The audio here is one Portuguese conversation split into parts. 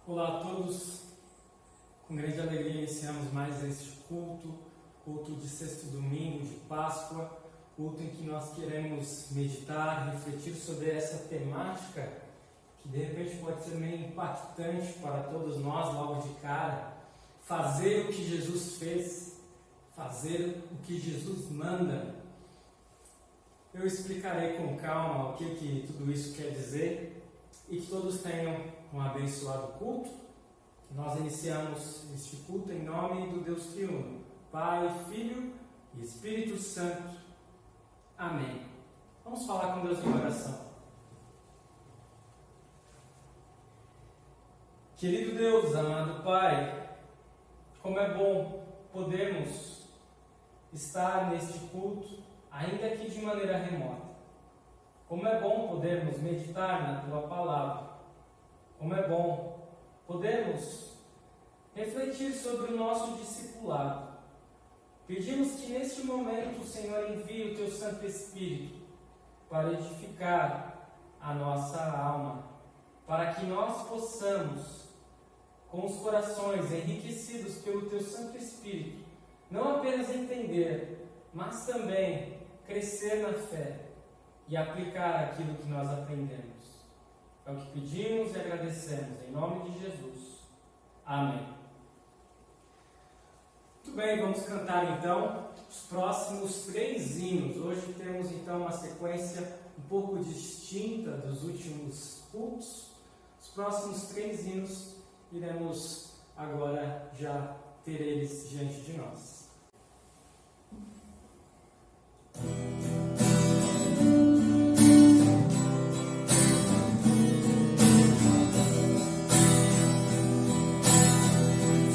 Olá a todos, com grande alegria iniciamos mais este culto de sexto domingo de Páscoa, culto em que nós queremos meditar, refletir sobre essa temática que de repente pode ser meio impactante para todos nós logo de cara. Fazer o que Jesus fez, fazer o que Jesus manda. Eu explicarei com calma o que tudo isso quer dizer e que todos tenham um abençoado culto. Nós iniciamos este culto em nome do Deus Triuno, Pai, Filho e Espírito Santo. Amém. Vamos falar com Deus em oração. Querido Deus, amado Pai, como é bom podermos estar neste culto, ainda que de maneira remota. Como é bom podermos meditar na Tua Palavra. Como é bom podermos refletir sobre o nosso discipulado. Pedimos que neste momento o Senhor envie o Teu Santo Espírito para edificar a nossa alma, para que nós possamos, com os corações enriquecidos pelo Teu Santo Espírito, não apenas entender, mas também crescer na fé e aplicar aquilo que nós aprendemos. É o que pedimos e agradecemos, em nome de Jesus. Amém. Muito bem, vamos cantar então os próximos 3 hinos. Hoje temos então uma sequência um pouco distinta dos últimos cultos. Os próximos 3 hinos iremos agora já ter eles diante de nós.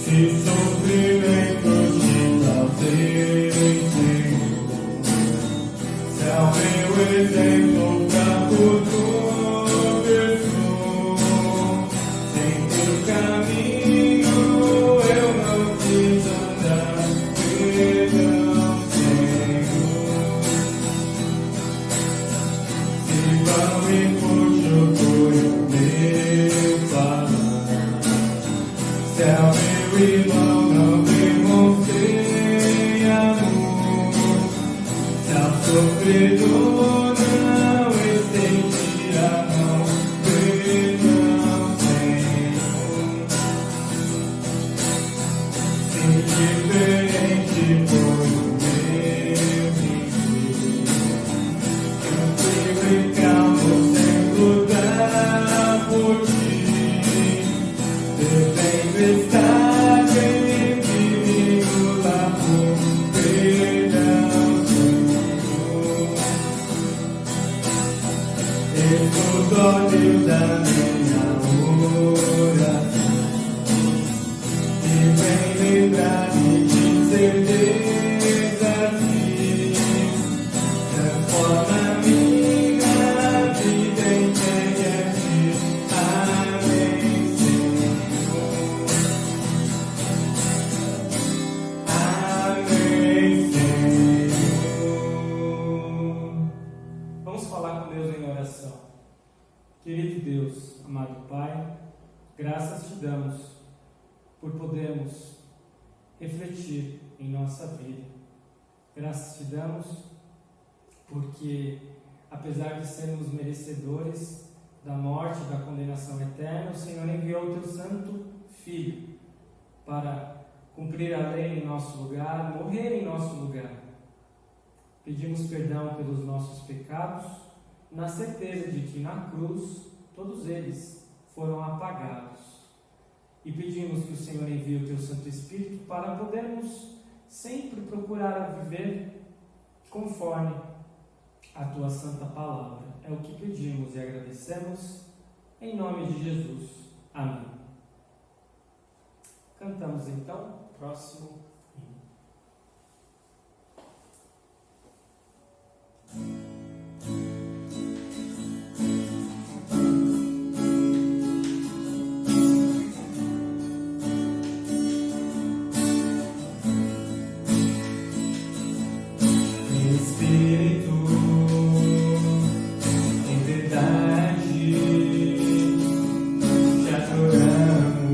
Se sofrimentos te trazerem tempo, se é o meu exemplo pra futuro pessoa, sem teu caminho eu não quis andar, perdão, Senhor. Se vão e puxo foi o meu falar, se é o meu irmão não demonstrei amor, se ao sofredor não estendi a mão, perdão, Senhor. Se indiferente foi o meu viver, tranquilo e calmo sem lutar por ti, devendo estar os olhos da minha oração, e vem lembrar-me de certeza que transforma a minha vida em quem é Cristo. Amém, Senhor. Amém, Senhor. Vamos falar com Deus em oração. Querido Deus, amado Pai, graças te damos por podermos refletir em nossa vida. Graças te damos porque, apesar de sermos merecedores da morte e da condenação eterna, o Senhor enviou o teu Santo Filho para cumprir a lei em nosso lugar, morrer em nosso lugar. Pedimos perdão pelos nossos pecados, na certeza de que na cruz todos eles foram apagados. E pedimos que o Senhor envie o teu Santo Espírito para podermos sempre procurar viver conforme a tua santa palavra. É o que pedimos e agradecemos em nome de Jesus. Amém. Cantamos então o próximo hino. Espírito, em verdade, te adoramos.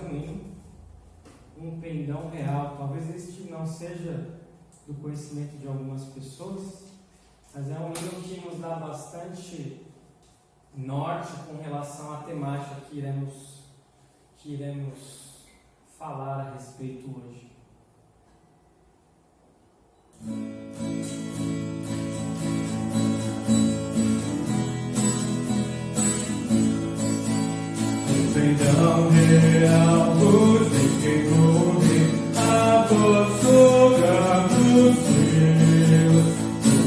um hino, um pendão real. Talvez este não seja do conhecimento de algumas pessoas, mas é um hino que nos dá bastante norte com relação à temática que iremos falar a respeito hoje. Pendão real por quem morrer, a doçura dos céus,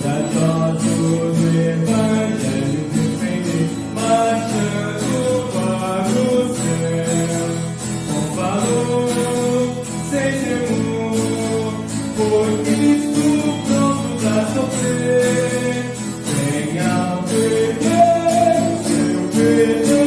corajosos do Evangelho defender, marchando para o céu, com valor, sem temor, por Cristo prontos a sofrer, venham perder o seu perdão.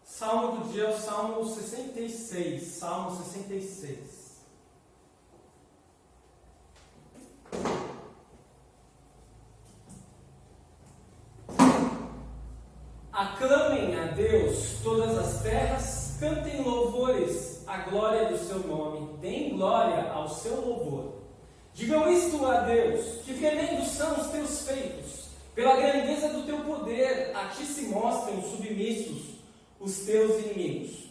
Salmo do dia é o Salmo 66. Salmo 66. Aclamem a Deus todas as terras, cantem louvores à glória do seu nome, deem glória ao seu louvor. Digam isto a Deus, que tremendos são os teus feitos, pela grandeza do teu poder, a ti se mostram submissos os teus inimigos.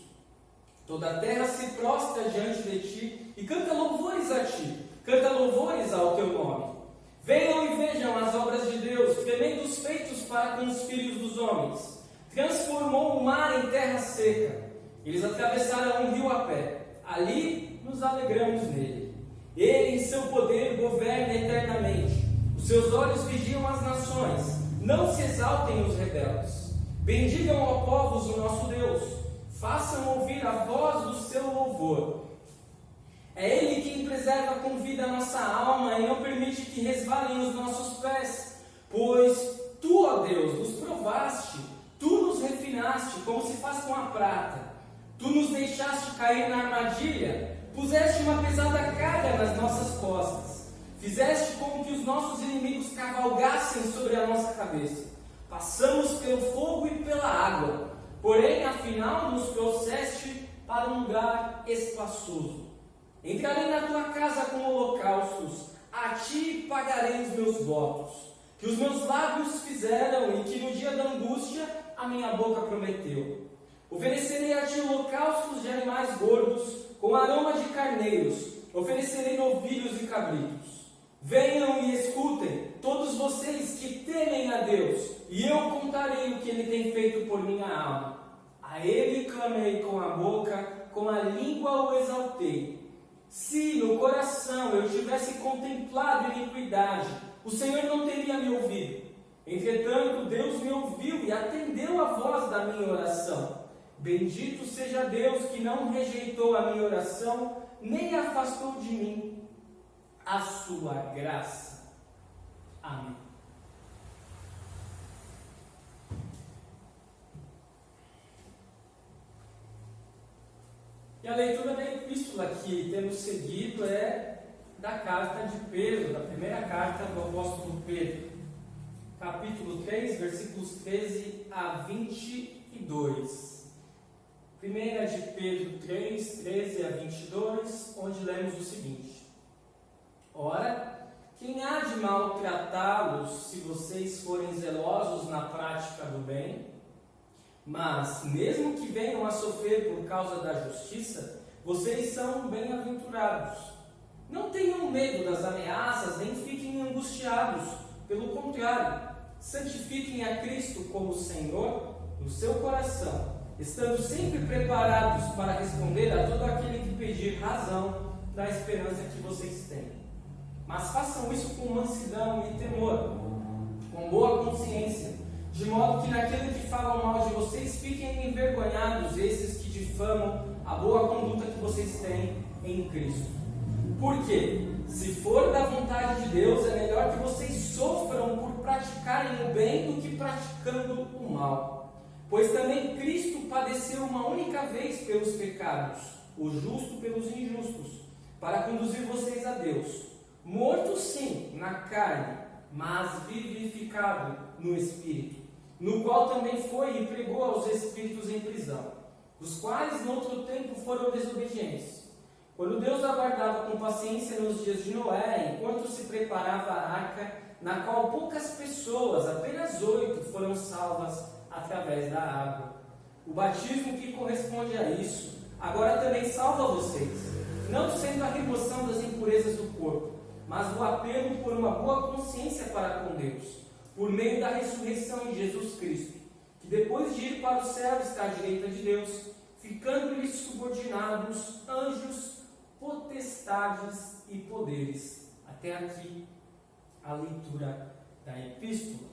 Toda a terra se prostra diante de ti e canta louvores a ti, canta louvores ao teu nome. Venham e vejam as obras de Deus, tremendos feitos para com os filhos dos homens. Transformou o mar em terra seca, eles atravessaram um rio a pé, ali nos alegramos nele. Ele em seu poder governa eternamente, os seus olhos vigiam as nações, não se exaltem os rebeldes. Bendigam, ó povos, o nosso Deus, façam ouvir a voz do seu louvor. É Ele quem preserva com vida a nossa alma e não permite que resvalem os nossos pés. Pois Tu, ó Deus, nos provaste, Tu nos refinaste como se faz com a prata. Tu nos deixaste cair na armadilha, puseste uma pesada carga nas nossas costas. Fizeste com que os nossos inimigos cavalgassem sobre a nossa cabeça. Passamos pelo fogo e pela água, porém, afinal, nos trouxeste para um lugar espaçoso. Entrarei na tua casa com holocaustos, a ti pagarei os meus votos, que os meus lábios fizeram e que no dia da angústia a minha boca prometeu. Oferecerei a ti holocaustos de animais gordos, com aroma de carneiros, oferecerei novilhos e cabritos. Venham e escutem, todos vocês que temem a Deus, e eu contarei o que Ele tem feito por minha alma. A Ele clamei com a boca, com a língua o exaltei. Se no coração eu tivesse contemplado iniquidade, o Senhor não teria me ouvido. Entretanto, Deus me ouviu e atendeu a voz da minha oração. Bendito seja Deus que não rejeitou a minha oração, nem afastou de mim a sua graça. Amém. E a leitura da epístola que temos seguido é da carta de Pedro, da primeira carta do apóstolo Pedro, capítulo 3, versículos 13 a 22. Primeira de Pedro 3, 13 a 22, onde lemos o seguinte: Ora, quem há de maltratá-los se vocês forem zelosos na prática do bem? Mas, mesmo que venham a sofrer por causa da justiça, vocês são bem-aventurados. Não tenham medo das ameaças, nem fiquem angustiados. Pelo contrário, santifiquem a Cristo como Senhor no seu coração, estando sempre preparados para responder a todo aquele que pedir razão da esperança que vocês têm. Mas façam isso com mansidão e temor, com boa consciência, de modo que naquele que falam mal de vocês fiquem envergonhados esses que difamam a boa conduta que vocês têm em Cristo. Porque, se for da vontade de Deus, é melhor que vocês sofram por praticarem o bem do que praticando o mal. Pois também Cristo padeceu uma única vez pelos pecados, o justo pelos injustos, para conduzir vocês a Deus. Morto sim, na carne, mas vivificado no Espírito, no qual também foi e pregou aos espíritos em prisão, os quais no outro tempo foram desobedientes, quando Deus aguardava com paciência nos dias de Noé, enquanto se preparava a arca, na qual poucas pessoas, apenas 8, foram salvas através da água. O batismo que corresponde a isso, agora também salva vocês, não sendo a remoção das impurezas do corpo, mas o apelo por uma boa consciência para com Deus, por meio da ressurreição de Jesus Cristo, que depois de ir para o céu está à direita de Deus, ficando-lhes subordinados anjos, potestades e poderes. Até aqui a leitura da epístola.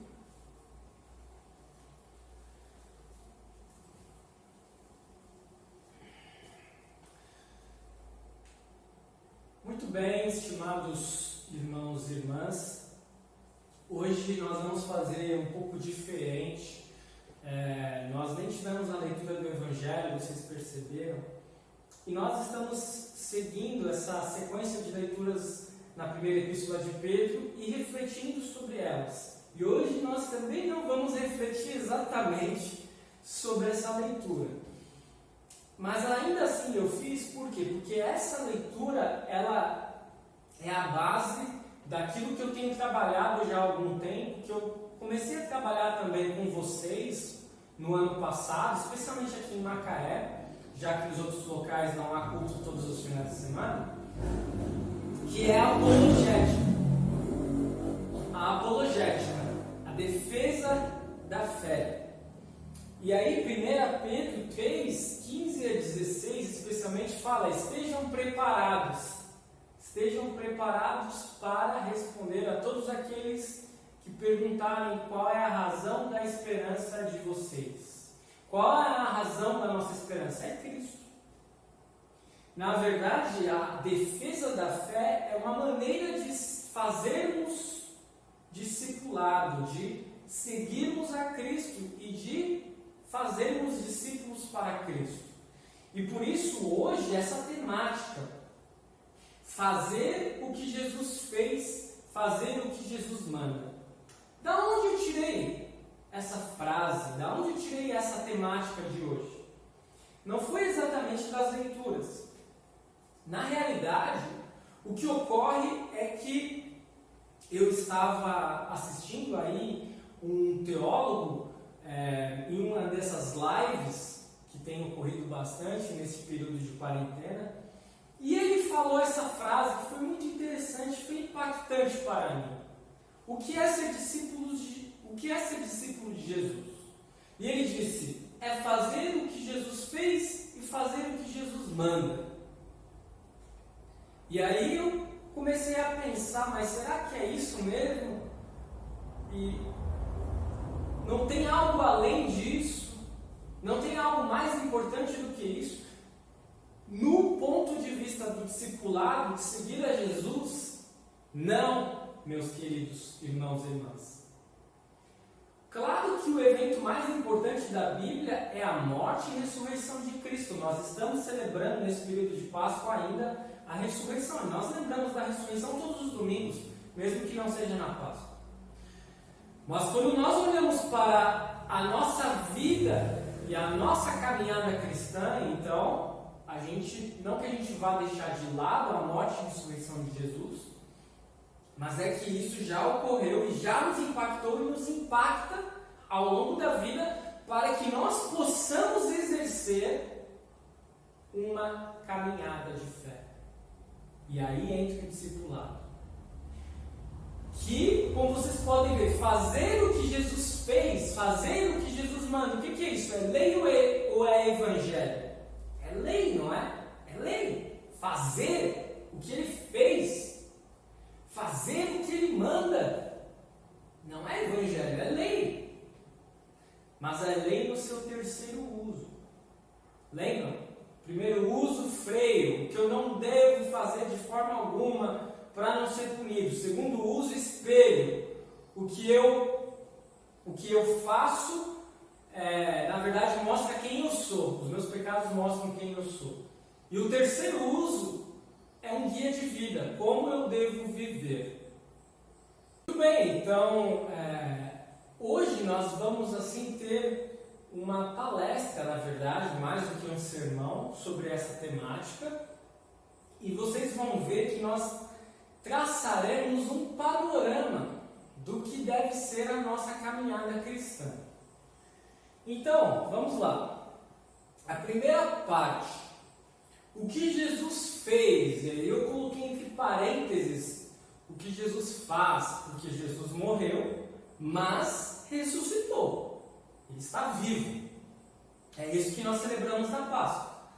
Muito bem, estimados irmãos e irmãs, hoje nós vamos fazer um pouco diferente. Nós nem tivemos a leitura do Evangelho, vocês perceberam, e nós estamos seguindo essa sequência de leituras na primeira epístola de Pedro e refletindo sobre elas. E hoje nós também não vamos refletir exatamente sobre essa leitura. Mas ainda assim eu fiz, por quê? Porque essa leitura, ela é a base daquilo que eu tenho trabalhado já há algum tempo, que eu comecei a trabalhar também com vocês no ano passado, especialmente aqui em Macaé, já que nos outros locais não há culto todos os finais de semana, que é a apologética. A apologética, a defesa da fé. E aí, 1 Pedro 3, 15 a 16, especialmente fala: estejam preparados para responder a todos aqueles que perguntarem qual é a razão da esperança de vocês. Qual é a razão da nossa esperança? É Cristo. Na verdade, a defesa da fé é uma maneira de fazermos discipulado, de seguirmos a Cristo e de fazermos discípulos para Cristo. E por isso, hoje, essa temática, fazer o que Jesus fez, fazer o que Jesus manda. Da onde eu tirei essa frase? Da onde eu tirei essa temática de hoje? Não foi exatamente das leituras. Na realidade, o que ocorre é que eu estava assistindo aí um teólogo em uma dessas lives que tem ocorrido bastante nesse período de quarentena, e ele falou essa frase que foi muito interessante, foi impactante para mim. O que é ser discípulo de Jesus? E ele disse: é fazer o que Jesus fez e fazer o que Jesus manda. E aí eu comecei a pensar, mas será que é isso mesmo? E não tem algo além disso? Não tem algo mais importante vista do discipulado, de seguir a Jesus? Não, meus queridos irmãos e irmãs. Claro que o evento mais importante da Bíblia é a morte e ressurreição de Cristo. Nós estamos celebrando nesse período de Páscoa ainda a ressurreição. Nós lembramos da ressurreição todos os domingos, mesmo que não seja na Páscoa. Mas quando nós olhamos para a nossa vida e a nossa caminhada cristã, então, não que a gente vá deixar de lado a morte e a ressurreição de Jesus, mas é que isso já ocorreu e já nos impactou e nos impacta ao longo da vida para que nós possamos exercer uma caminhada de fé. E aí entra o discipulado. Que, como vocês podem ver, fazer o que Jesus fez, fazer o que Jesus manda, o que é isso? É lei ou é evangelho? É lei, não é? É lei. Fazer o que ele fez, fazer o que ele manda, não é evangelho, é lei. Mas é lei no seu terceiro uso. Lembram? Primeiro uso, freio, o que eu não devo fazer de forma alguma para não ser punido. Segundo uso, espelho, o que eu faço, na verdade, mostra quem eu sou. Os meus pecados mostram quem eu sou. E o terceiro uso é um guia de vida, como eu devo viver. Muito bem, então, hoje nós vamos assim ter uma palestra, na verdade, mais do que um sermão, sobre essa temática. E vocês vão ver que nós traçaremos um panorama do que deve ser a nossa caminhada cristã. Então, vamos lá. A primeira parte, o que Jesus fez, e aí eu coloquei entre parênteses o que Jesus faz, porque Jesus morreu, mas ressuscitou. Ele está vivo. É isso que nós celebramos na Páscoa.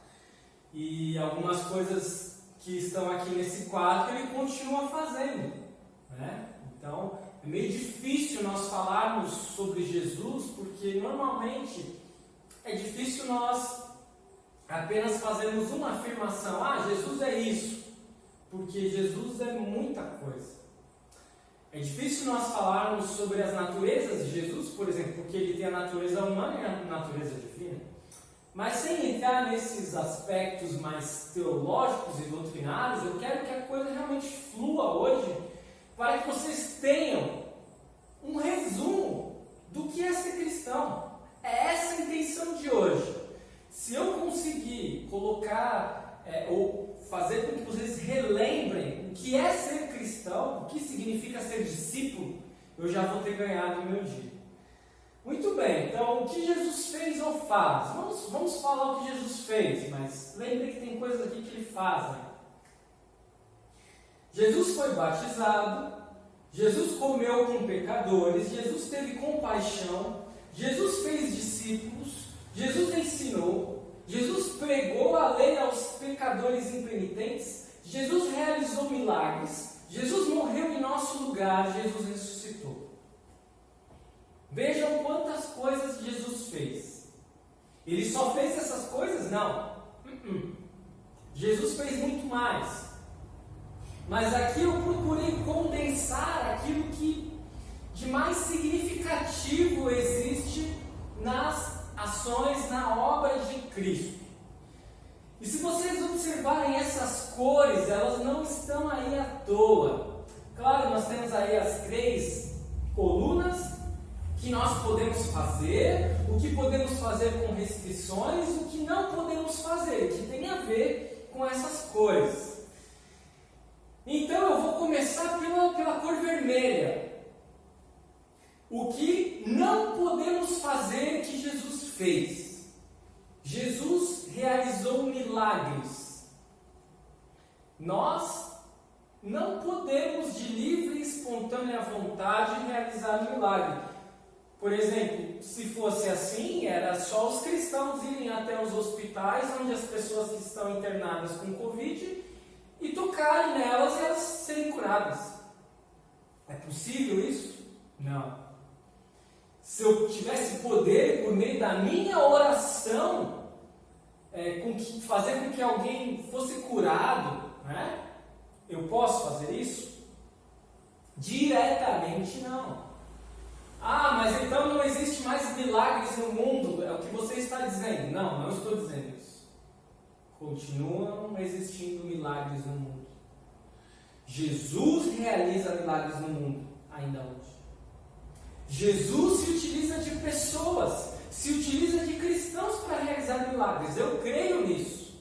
E algumas coisas que estão aqui nesse quadro ele continua fazendo, né? Então é meio difícil nós falarmos sobre Jesus, porque normalmente é difícil nós apenas fazermos uma afirmação: Jesus é isso, porque Jesus é muita coisa. É difícil nós falarmos sobre as naturezas de Jesus, por exemplo, porque ele tem a natureza humana e a natureza divina. Mas sem entrar nesses aspectos mais teológicos e doutrinários, eu quero que a coisa realmente flua hoje, para que vocês tenham um resumo do que é ser cristão. É essa a intenção de hoje. Se eu conseguir colocar, ou fazer com que vocês relembrem o que é ser cristão, o que significa ser discípulo, eu já vou ter ganhado o meu dia. Muito bem, então o que Jesus fez ou faz? Vamos falar o que Jesus fez, mas lembre que tem coisas aqui que ele faz, né? Jesus foi batizado, Jesus comeu com pecadores, Jesus teve compaixão, Jesus fez discípulos, Jesus ensinou, Jesus pregou a lei aos pecadores impenitentes, Jesus realizou milagres, Jesus morreu em nosso lugar, Jesus ressuscitou. Vejam quantas coisas Jesus fez. Ele só fez essas coisas? Não. Jesus fez muito mais. Mas aqui eu procurei condensar aquilo que de mais significativo existe nas ações, na obra de Cristo. E se vocês observarem essas cores, elas não estão aí à toa. Claro, nós temos aí as 3 colunas que nós podemos fazer, o que podemos fazer com restrições, o que não podemos fazer, que tem a ver com essas cores. Então eu vou começar pela cor vermelha. O que não podemos fazer que Jesus fez. Jesus realizou milagres. Nós não podemos de livre e espontânea vontade realizar milagre. Por exemplo, se fosse assim, era só os cristãos irem até os hospitais onde as pessoas que estão internadas com Covid e tocarem nelas e elas serem curadas. É possível isso? Não. Se eu tivesse poder por meio da minha oração, fazer com que alguém fosse curado, né? Eu posso fazer isso? Diretamente não. Mas então não existe mais milagres no mundo, é o que você está dizendo. Não, não estou dizendo isso. Continuam existindo milagres no mundo. Jesus realiza milagres no mundo, ainda hoje. Jesus se utiliza de pessoas, se utiliza de cristãos para realizar milagres. Eu creio nisso.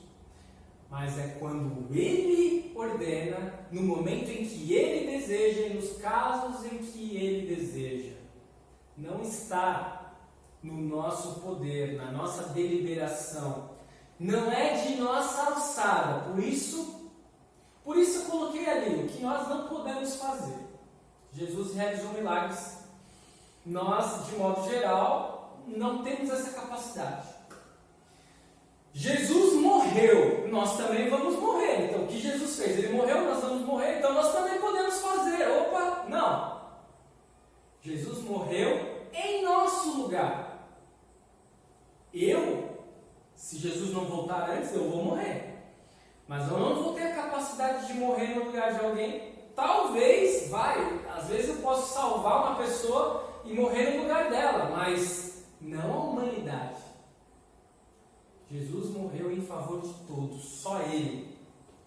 Mas é quando Ele ordena, no momento em que Ele deseja e nos casos em que Ele deseja. Não está no nosso poder, na nossa deliberação. Não é de nossa alçada. Por isso eu coloquei ali o que nós não podemos fazer. Jesus realizou milagres. Nós, de modo geral, não temos essa capacidade. Jesus morreu, nós também vamos morrer. Então, o que Jesus fez? Ele morreu, nós vamos morrer, então nós também podemos fazer. Opa, não. Jesus morreu em nosso lugar. Se Jesus não voltar antes, eu vou morrer. Mas eu não vou ter a capacidade de morrer no lugar de alguém. Talvez, às vezes eu posso salvar uma pessoa e morrer no lugar dela, mas não a humanidade. Jesus morreu em favor de todos, só Ele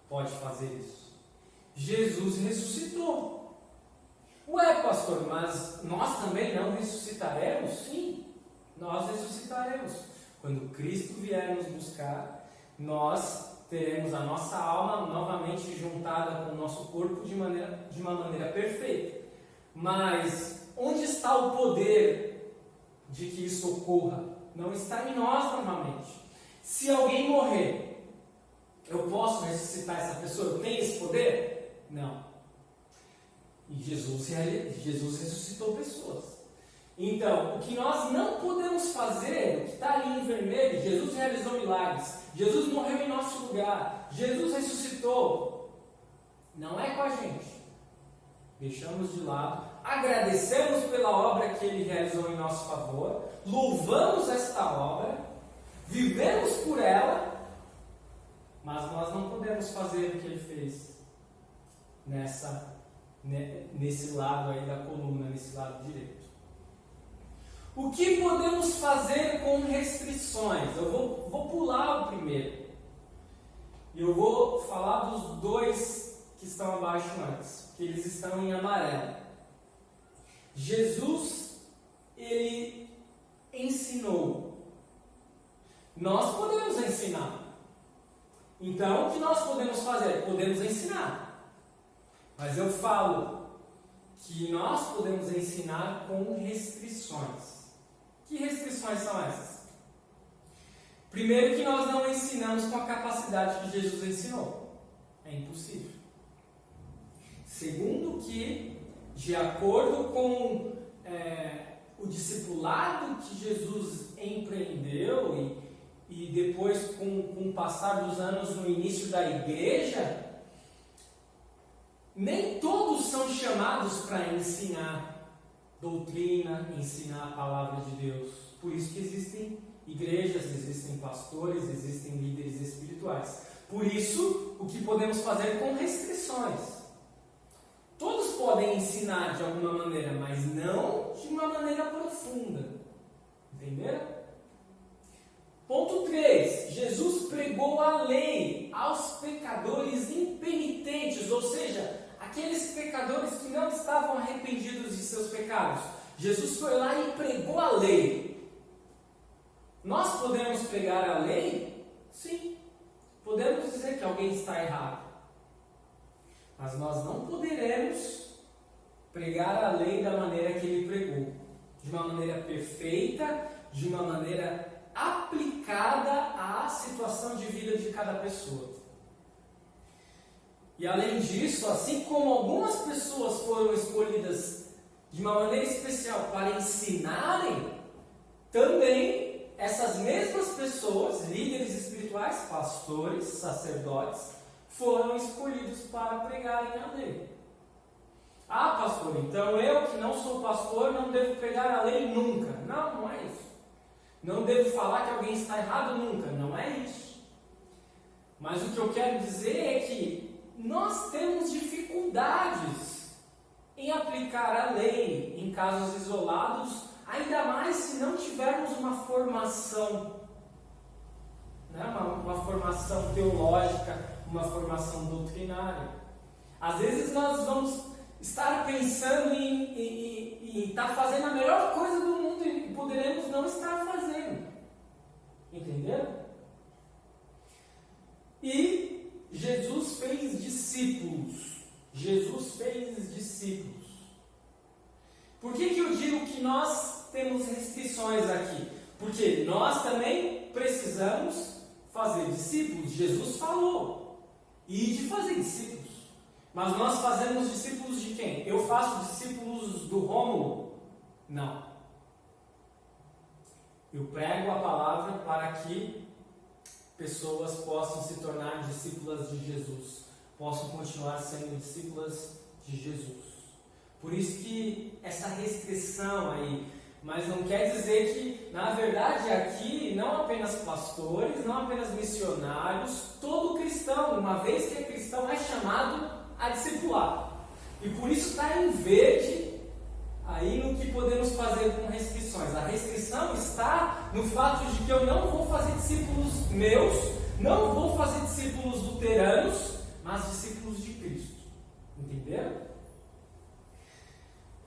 pode fazer isso. Jesus ressuscitou. Ué, pastor, mas nós também não ressuscitaremos? Sim, nós ressuscitaremos. Quando Cristo vier nos buscar, nós teremos a nossa alma novamente juntada com o nosso corpo de uma maneira perfeita. Mas onde está o poder de que isso ocorra? Não está em nós novamente. Se alguém morrer, eu posso ressuscitar essa pessoa? Eu tenho esse poder? Não. E Jesus ressuscitou pessoas. Então, o que nós não podemos fazer, o que está ali em vermelho, Jesus realizou milagres, Jesus morreu em nosso lugar, Jesus ressuscitou, não é com a gente. Deixamos de lado, agradecemos pela obra que Ele realizou em nosso favor, louvamos esta obra, vivemos por ela, mas nós não podemos fazer o que Ele fez nesse lado aí da coluna, nesse lado direito. O que podemos fazer com restrições? Eu vou pular o primeiro. E eu vou falar dos dois que estão abaixo antes, que eles estão em amarelo. Jesus, Ele ensinou. Nós podemos ensinar. Então, o que nós podemos fazer? Podemos ensinar. Mas eu falo que nós podemos ensinar com restrições. Que restrições são essas? Primeiro, que nós não ensinamos com a capacidade que Jesus ensinou. É impossível. Segundo, que de acordo com o discipulado que Jesus empreendeu e depois com o passar dos anos no início da igreja, nem todos são chamados para ensinar doutrina, ensinar a palavra de Deus. Por isso que existem igrejas, existem pastores, existem líderes espirituais. Por isso, o que podemos fazer com restrições. Todos podem ensinar de alguma maneira, mas não de uma maneira profunda. Entenderam? Ponto 3. Jesus pregou a lei aos pecadores impenitentes, ou seja, aqueles pecadores que não estavam arrependidos de seus pecados. Jesus foi lá e pregou a lei. Nós podemos pregar a lei? Sim. Podemos dizer que alguém está errado. Mas nós não poderemos pregar a lei da maneira que ele pregou. De uma maneira perfeita, de uma maneira aplicada à situação de vida de cada pessoa. E além disso, assim como algumas pessoas foram escolhidas de uma maneira especial para ensinarem, também essas mesmas pessoas, líderes espirituais, pastores, sacerdotes, foram escolhidos para pregarem a lei. Ah, pastor, então eu que não sou pastor não devo pregar a lei nunca. Não é isso. Não devo falar que alguém está errado nunca. Não é isso. Mas o que eu quero dizer é que nós temos dificuldades em aplicar a lei em casos isolados, ainda mais se não tivermos uma formação, né? uma formação teológica, uma formação doutrinária. Às vezes nós vamos estar pensando em estar fazendo a melhor coisa do mundo e poderemos não estar fazendo. Entenderam? E Jesus fez discípulos. Jesus fez discípulos. Por que eu digo que nós temos restrições aqui? Porque nós também precisamos fazer discípulos. Jesus falou. E de fazer discípulos. Mas nós fazemos discípulos de quem? Eu faço discípulos do Rômulo? Não. Eu prego a palavra para que pessoas possam se tornar discípulas de Jesus, possam continuar sendo discípulas de Jesus. Por isso que essa restrição aí, mas não quer dizer que, na verdade, aqui, não apenas pastores, não apenas missionários, todo cristão, uma vez que é cristão, é chamado a discipular. E por isso está em verde aí no que podemos fazer com restrições. A restrição está no fato de que eu não vou fazer discípulos meus, não vou fazer discípulos luteranos, mas discípulos de Cristo. Entenderam?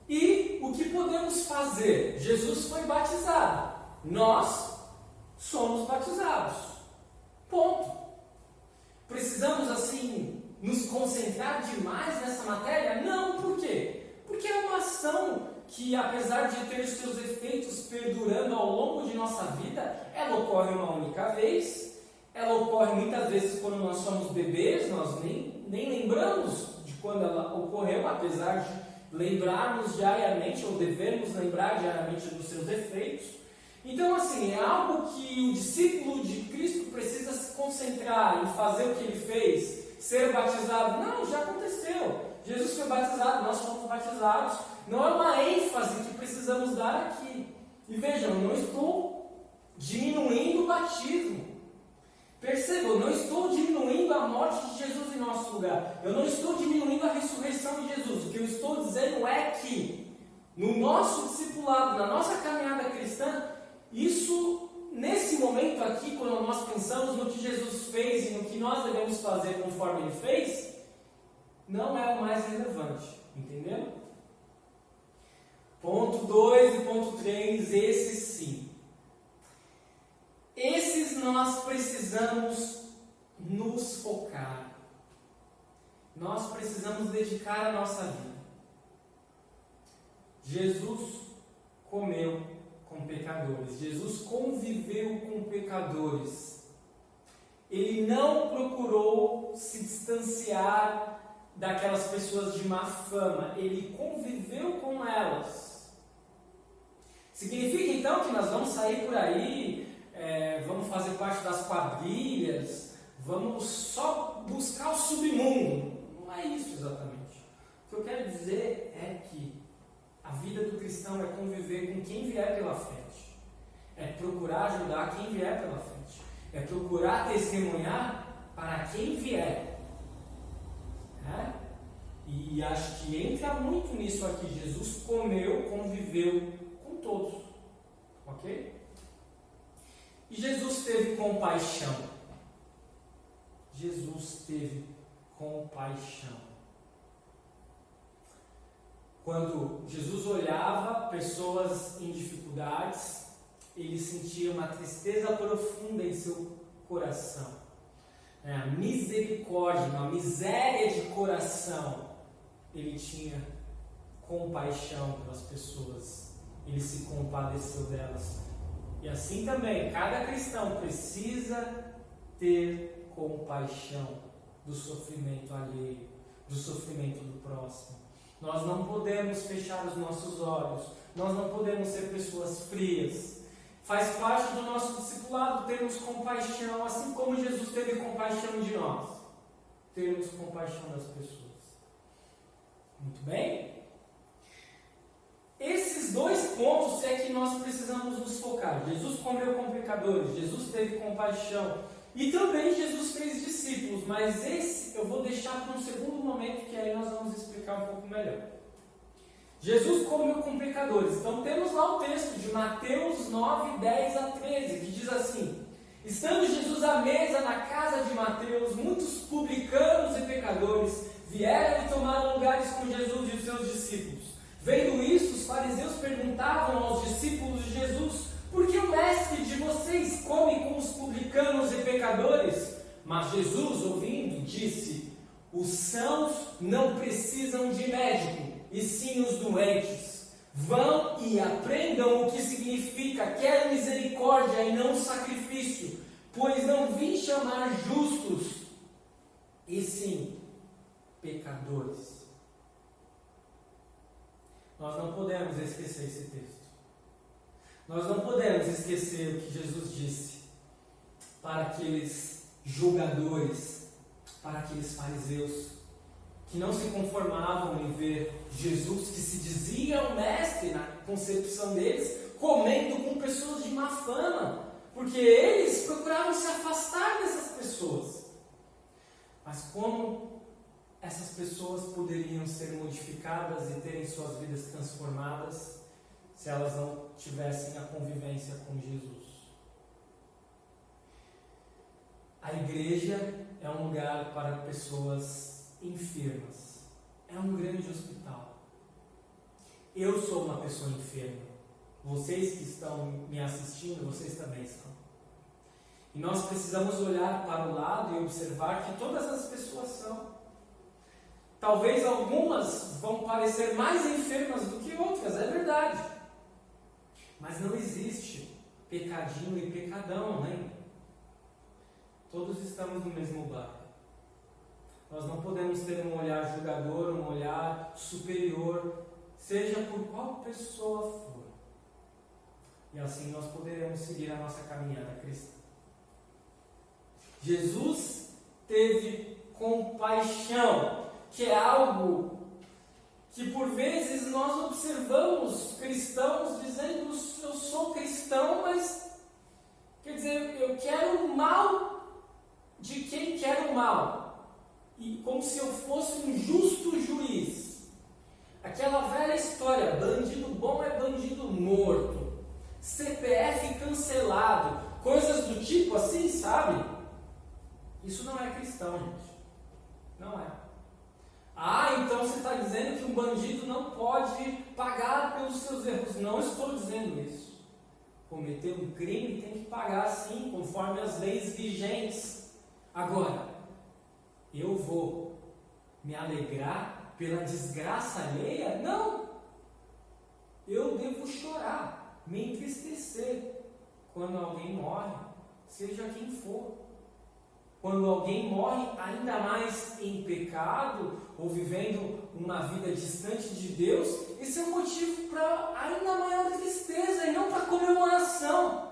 E o que podemos fazer? Jesus foi batizado. Nós somos batizados. Ponto. Precisamos assim nos concentrar demais nessa matéria? Não, por quê? Porque é uma ação que, apesar de ter seus efeitos perdurando ao longo de nossa vida, ela ocorre uma única vez, ela ocorre muitas vezes quando nós somos bebês, nós nem lembramos de quando ela ocorreu, apesar de lembrarmos diariamente, ou devermos lembrar diariamente dos seus efeitos. Então, assim, é algo que o discípulo de Cristo precisa se concentrar em fazer o que ele fez, ser batizado. Não, já aconteceu. Jesus foi batizado, nós fomos batizados. Não é uma ênfase que precisamos dar aqui. E vejam, eu não estou diminuindo o batismo. Percebam, eu não estou diminuindo a morte de Jesus em nosso lugar. Eu não estou diminuindo a ressurreição de Jesus. O que eu estou dizendo é que no nosso discipulado, na nossa caminhada cristã, isso, nesse momento aqui, quando nós pensamos no que Jesus fez e no que nós devemos fazer conforme Ele fez, não é o mais relevante, entendeu? Ponto 2 e ponto 3, esses sim. Esses nós precisamos nos focar. Nós precisamos dedicar a nossa vida. Jesus comeu com pecadores. Jesus conviveu com pecadores. Ele não procurou se distanciar daquelas pessoas de má fama. Ele conviveu com elas. Significa então que nós vamos sair por aí, vamos fazer parte das quadrilhas, vamos só buscar o submundo. Não é isso exatamente. O que eu quero dizer é que a vida do cristão é conviver com quem vier pela frente. É procurar ajudar quem vier pela frente. É procurar testemunhar para quem vier. E acho que entra muito nisso aqui. Jesus comeu, conviveu com todos. Ok? E Jesus teve compaixão. Jesus teve compaixão. Quando Jesus olhava pessoas em dificuldades, ele sentia uma tristeza profunda em seu coração. A misericórdia, uma miséria de coração. Ele tinha compaixão pelas pessoas. Ele se compadeceu delas. E assim também, cada cristão precisa ter compaixão do sofrimento alheio, do sofrimento do próximo. Nós não podemos fechar os nossos olhos. Nós não podemos ser pessoas frias. Faz parte do nosso discipulado termos compaixão, assim como Jesus teve compaixão de nós. Termos compaixão das pessoas. Muito bem? Esses dois pontos é que nós precisamos nos focar. Jesus comeu com pecadores, Jesus teve compaixão. E também Jesus fez discípulos, mas esse eu vou deixar para um segundo momento, que aí nós vamos explicar um pouco melhor. Jesus comeu com pecadores. Então temos lá o texto de Mateus 9, 10 a 13, que diz assim: estando Jesus à mesa na casa de Mateus, muitos publicanos e pecadores vieram e tomaram lugares com Jesus e os seus discípulos. Vendo isso, os fariseus perguntavam aos discípulos de Jesus: por que o mestre de vocês come com os publicanos e pecadores? Mas Jesus, ouvindo, disse: os sãos não precisam de médico, e sim os doentes. Vão e aprendam o que significa: quero misericórdia e não sacrifício, pois não vim chamar justos, e sim pecadores. Nós não podemos esquecer esse texto. Nós não podemos esquecer o que Jesus disse para aqueles julgadores, para aqueles fariseus, que não se conformavam em ver Jesus, que se dizia o mestre na concepção deles, comendo com pessoas de má fama, porque eles procuravam se afastar dessas pessoas. Mas como essas pessoas poderiam ser modificadas e terem suas vidas transformadas se elas não tivessem a convivência com Jesus? A igreja é um lugar para pessoas enfermas. É um grande hospital. Eu sou uma pessoa enferma. Vocês que estão me assistindo, vocês também estão. E nós precisamos olhar para o lado e observar que todas as pessoas são. Talvez algumas vão parecer mais enfermas do que outras, é verdade. Mas não existe pecadinho e pecadão, né? Todos estamos no mesmo barco. Nós não podemos ter um olhar julgador, um olhar superior, seja por qual pessoa for. E assim nós poderemos seguir a nossa caminhada cristã. Jesus teve compaixão, que é algo que por vezes nós observamos cristãos dizendo: eu sou cristão, mas quer dizer, eu quero o mal de quem quer o mal, e como se eu fosse um justo juiz. Aquela velha história: bandido bom é bandido morto, CPF cancelado, coisas do tipo assim, sabe? Isso não é cristão, gente. Não é. Então você está dizendo que um bandido não pode pagar pelos seus erros. Não estou dizendo isso. Cometeu um crime tem que pagar sim, conforme as leis vigentes. Agora, eu vou me alegrar pela desgraça alheia? Não! Eu devo chorar, me entristecer quando alguém morre, seja quem for. Quando alguém morre, ainda mais em pecado, ou vivendo uma vida distante de Deus, esse é um motivo para ainda maior tristeza e não para comemoração.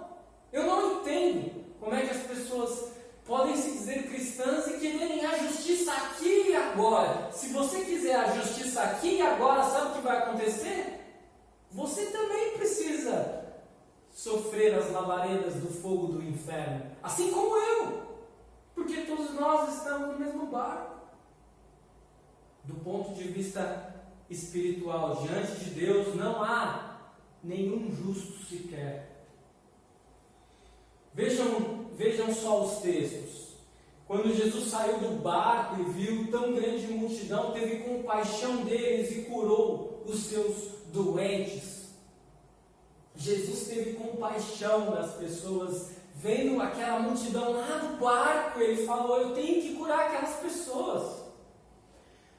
Eu não entendo como é que as pessoas podem se dizer cristãs e quererem a justiça aqui e agora. Se você quiser a justiça aqui e agora, sabe o que vai acontecer? Você também precisa sofrer as labaredas do fogo do inferno, assim como eu. Porque todos nós estamos no mesmo barco. Do ponto de vista espiritual, diante de Deus, não há nenhum justo sequer. Vejam só os textos. Quando Jesus saiu do barco e viu tão grande multidão, teve compaixão deles e curou os seus doentes. Jesus teve compaixão das pessoas. Vendo aquela multidão lá no barco, ele falou: eu tenho que curar aquelas pessoas.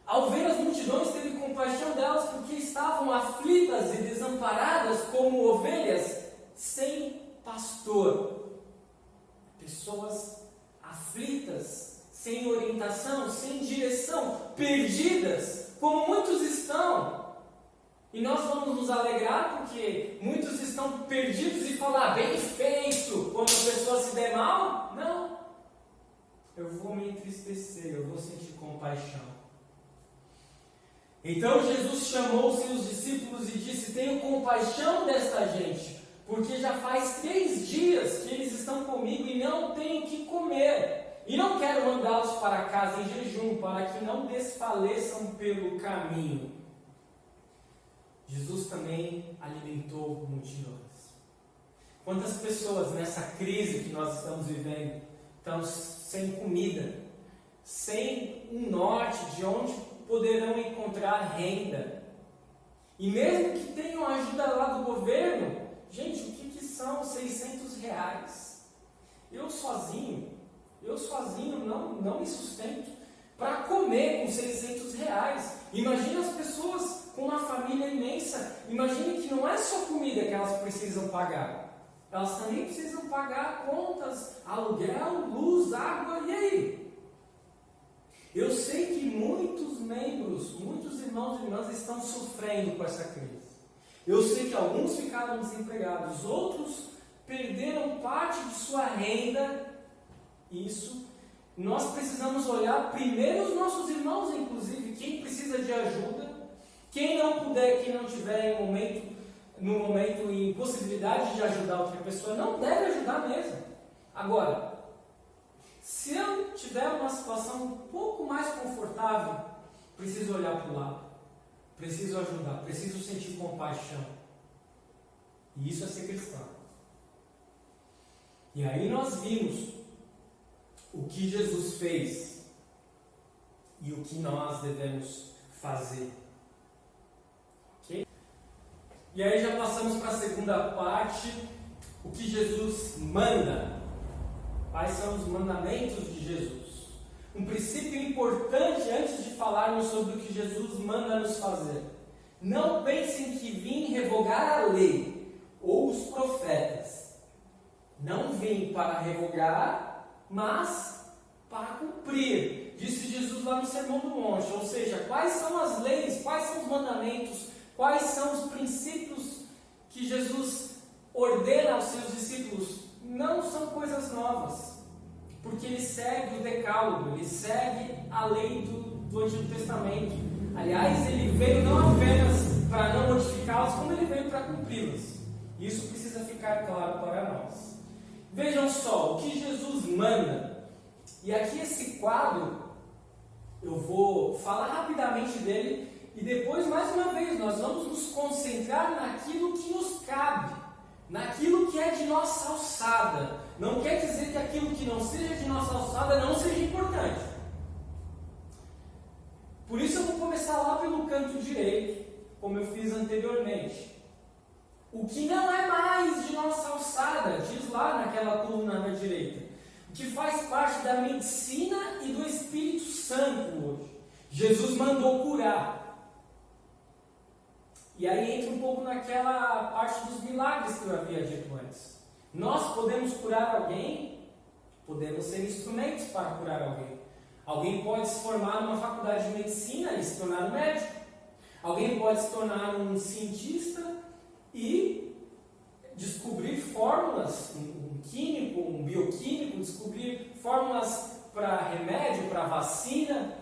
Ao ver as multidões, teve compaixão delas porque estavam aflitas e desamparadas como ovelhas sem pastor. Pessoas aflitas, sem orientação, sem direção, perdidas, como muitos estão. E nós vamos nos alegrar porque muitos estão perdidos e falar: bem feito, quando a pessoa se der mal? Não. Eu vou me entristecer, eu vou sentir compaixão. Então Jesus chamou seus discípulos e disse: tenho compaixão desta gente, porque já faz 3 dias que eles estão comigo e não têm o que comer. E não quero mandá-los para casa em jejum, para que não desfaleçam pelo caminho. Jesus também alimentou multidões. Quantas pessoas nessa crise que nós estamos vivendo estão sem comida, sem um norte de onde poderão encontrar renda? E mesmo que tenham ajuda lá do governo, gente, o que são 600 reais? Eu sozinho não me sustento para comer com 600 reais. Imagina as pessoas com uma família imensa. Imagine que não é só comida que elas precisam pagar. Elas também precisam pagar contas, aluguel, luz, água, e aí? Eu sei que muitos membros, muitos irmãos e irmãs estão sofrendo com essa crise. Eu sei que alguns ficaram desempregados, outros perderam parte de sua renda. Isso, nós precisamos olhar primeiro os nossos irmãos, inclusive, quem precisa de ajuda, quem não puder, quem não tiver no momento em possibilidade de ajudar outra pessoa, não deve ajudar mesmo. Agora, se eu tiver uma situação um pouco mais confortável, preciso olhar para o lado, preciso ajudar, preciso sentir compaixão. E isso é ser cristão. E aí nós vimos o que Jesus fez e o que nós devemos fazer. Ok? E aí já passamos para a segunda parte, o que Jesus manda. Quais são os mandamentos de Jesus? Um princípio importante antes de falarmos sobre o que Jesus manda nos fazer. Não pensem que vim revogar a lei ou os profetas. Não vim para revogar, mas para cumprir. Disse Jesus lá no Sermão do Monte. Ou seja, quais são as leis, quais são os mandamentos, quais são os princípios que Jesus ordena aos seus discípulos. Não são coisas novas, porque ele segue o decálogo, ele segue a lei do Antigo Testamento. Aliás, ele veio não apenas para não modificá-las, como ele veio para cumpri-las. Isso precisa ficar claro para nós. Vejam só, o que Jesus manda. E aqui esse quadro, eu vou falar rapidamente dele, e depois, mais uma vez, nós vamos nos concentrar naquilo que nos cabe, naquilo que é de nossa alçada. Não quer dizer que aquilo que não seja de nossa alçada não seja importante. Por isso eu vou começar lá pelo canto direito, como eu fiz anteriormente. O que não é mais de nossa alçada, diz lá naquela coluna da direita, o que faz parte da medicina e do Espírito Santo hoje. Jesus mandou curar. E aí entra um pouco naquela parte dos milagres que eu havia dito antes. Nós podemos curar alguém, podemos ser instrumentos para curar alguém. Alguém pode se formar numa faculdade de medicina e se tornar um médico. Alguém pode se tornar um cientista e descobrir fórmulas, um químico, um bioquímico, descobrir fórmulas para remédio, para vacina.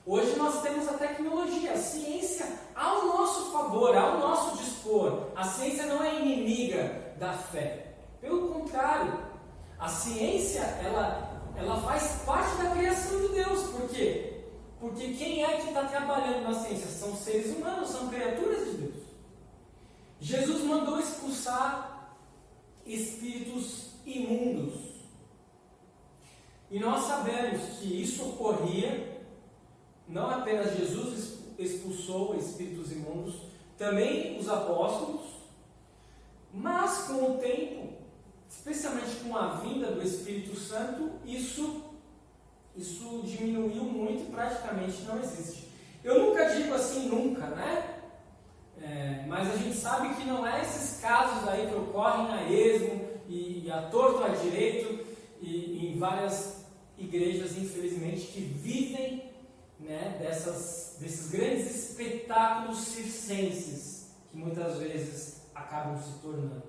Hoje nós temos a tecnologia, a ciência ao nosso favor, ao nosso dispor. A ciência não é inimiga da fé. Pelo contrário, a ciência, ela faz parte da criação de Deus. Por quê? Porque quem é que está trabalhando na ciência? São seres humanos, são criaturas de Deus. Jesus mandou expulsar espíritos imundos. E nós sabemos que isso ocorria. Não apenas Jesus expulsou espíritos imundos, também os apóstolos, mas com o tempo, especialmente com a vinda do Espírito Santo, isso diminuiu muito e praticamente não existe. Eu nunca digo assim nunca, né? Mas a gente sabe que não é esses casos aí que ocorrem a esmo e a torto a direito e em várias igrejas, infelizmente, que vivem, né, desses grandes espetáculos circenses que muitas vezes acabam se tornando.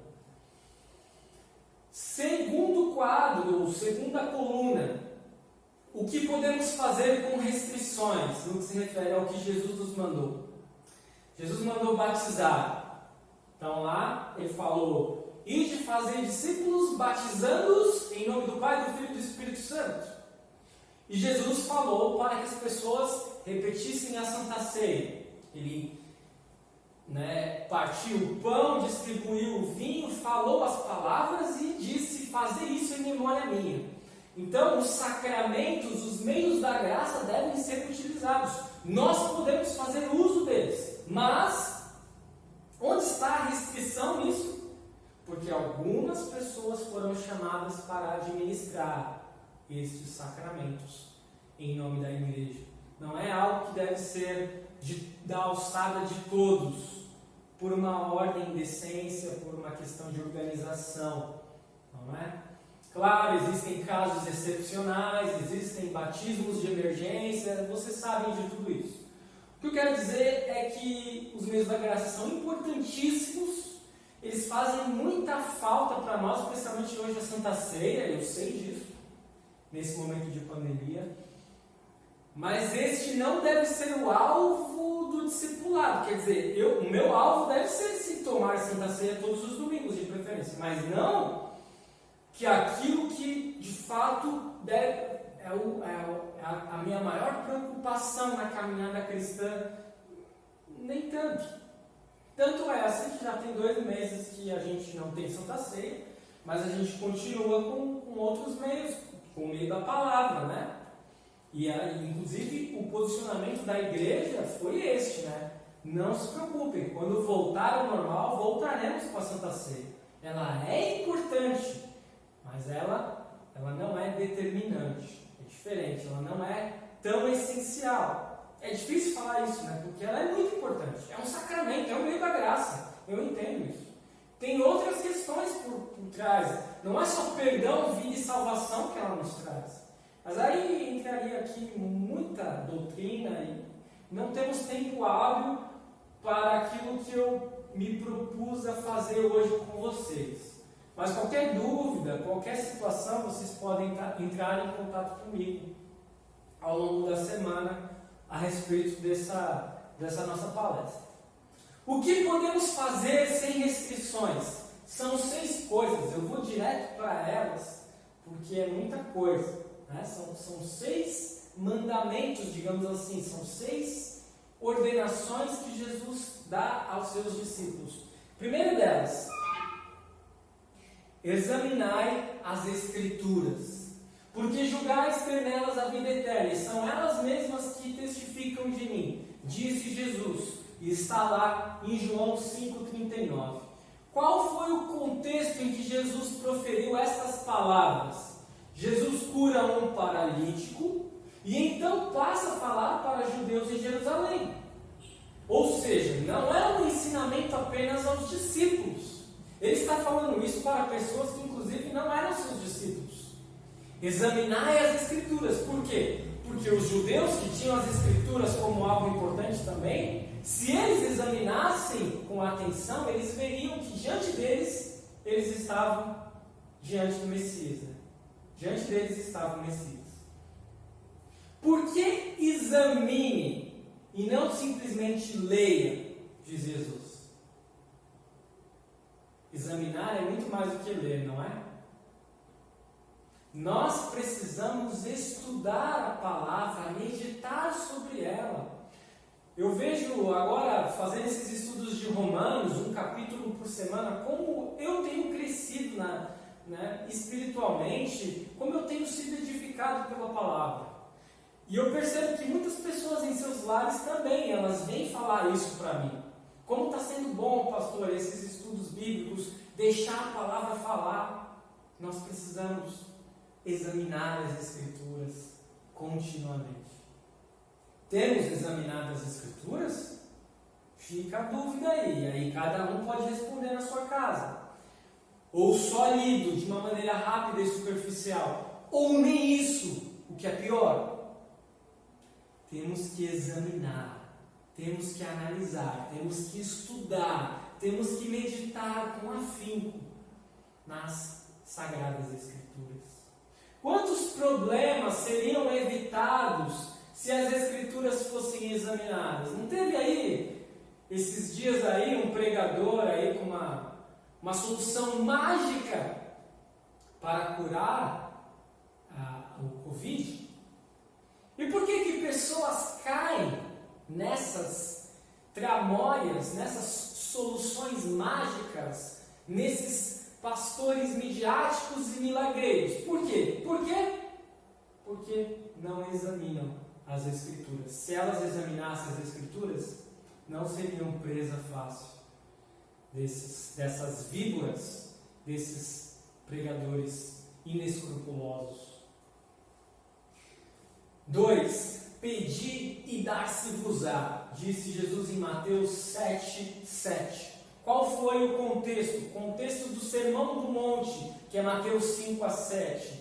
Segundo quadro, ou segunda coluna, o que podemos fazer com restrições no que se refere ao que Jesus nos mandou? Jesus mandou batizar. Então lá, Ele falou: ide fazer discípulos, batizando-os em nome do Pai, do Filho e do Espírito Santo. E Jesus falou para que as pessoas repetissem a Santa Ceia. Ele partiu o pão, distribuiu o vinho, falou as palavras e disse: fazer isso em memória minha. Então, os sacramentos, os meios da graça devem ser utilizados. Nós podemos fazer uso deles, mas onde está a restrição nisso? Porque algumas pessoas foram chamadas para administrar estes sacramentos em nome da igreja. Não é algo que deve ser da alçada de todos, por uma ordem de decência, por uma questão de organização, não é? Claro, existem casos excepcionais, existem batismos de emergência, vocês sabem de tudo isso. O que eu quero dizer é que os meios da graça são importantíssimos, eles fazem muita falta para nós, especialmente hoje a Santa Ceia, eu sei disso, nesse momento de pandemia. Mas este não deve ser o alvo do discipulado. Quer dizer, o meu alvo deve ser se tomar Santa Ceia todos os domingos, de preferência. Mas não que aquilo que de fato é a minha maior preocupação na caminhada cristã. Nem tanto. Tanto é assim que já tem 2 meses que a gente não tem Santa Ceia, mas a gente continua com outros meios, com o meio da palavra, né? E inclusive o posicionamento da igreja foi este, né? Não se preocupem, quando voltar ao normal, voltaremos para a Santa Ceia. Ela é importante, mas ela não é determinante. É diferente, ela não é tão essencial. É difícil falar isso, né? Porque ela é muito importante. É um sacramento, é um meio da graça. Eu entendo isso. Tem outras questões por trás. Não é só perdão, vida e salvação que ela nos traz. Mas aí entraria aqui muita doutrina e não temos tempo hábil para aquilo que eu me propus a fazer hoje com vocês. Mas qualquer dúvida, qualquer situação, vocês podem entrar em contato comigo ao longo da semana a respeito dessa nossa palestra. O que podemos fazer sem restrições? São 6 coisas, eu vou direto para elas, porque é muita coisa. Né? São 6 mandamentos, digamos assim, são 6 ordenações que Jesus dá aos seus discípulos. Primeira delas, examinai as Escrituras, porque julgais ter nelas a vida eterna, e são elas mesmas que testificam de mim, disse Jesus, e está lá em João 5,39. Qual foi o contexto em que Jesus proferiu estas palavras? Jesus cura um paralítico e então passa a falar para judeus em Jerusalém. Ou seja, não é um ensinamento apenas aos discípulos. Ele está falando isso para pessoas que inclusive não eram seus discípulos. Examinai as Escrituras. Por quê? Porque os judeus que tinham as Escrituras como algo importante também, se eles examinassem com atenção, eles veriam que diante deles, eles estavam diante do Messias. Né? Diante deles estava o Messias. Por que examine e não simplesmente leia, diz Jesus? Examinar é muito mais do que ler, não é? Nós precisamos estudar a palavra, meditar sobre ela. Eu vejo agora, fazendo esses estudos de Romanos, um capítulo por semana, como eu tenho crescido espiritualmente, como eu tenho sido edificado pela palavra. E eu percebo que muitas pessoas em seus lares também, elas vêm falar isso para mim. Como está sendo bom, pastor, esses estudos bíblicos, deixar a palavra falar. Nós precisamos examinar as Escrituras continuamente. Temos examinado as Escrituras? Fica a dúvida aí. Aí cada um pode responder na sua casa. Ou só lido de uma maneira rápida e superficial. Ou nem isso, o que é pior. Temos que examinar, temos que analisar, temos que estudar, temos que meditar com afinco nas Sagradas Escrituras. Quantos problemas seriam evitados se as Escrituras fossem examinadas? Não teve aí, esses dias aí, um pregador aí com uma solução mágica para curar o Covid? E por que pessoas caem nessas tramóias, nessas soluções mágicas, nesses pastores midiáticos e milagreiros? Por quê? Porque não examinam as Escrituras. Se elas examinassem as Escrituras, não seriam presa fácil dessas víboras, desses pregadores inescrupulosos. 2. Pedi e dar-se-vos-á, disse Jesus em Mateus 7:7. Qual foi o contexto? O contexto do Sermão do Monte, que é Mateus 5-7.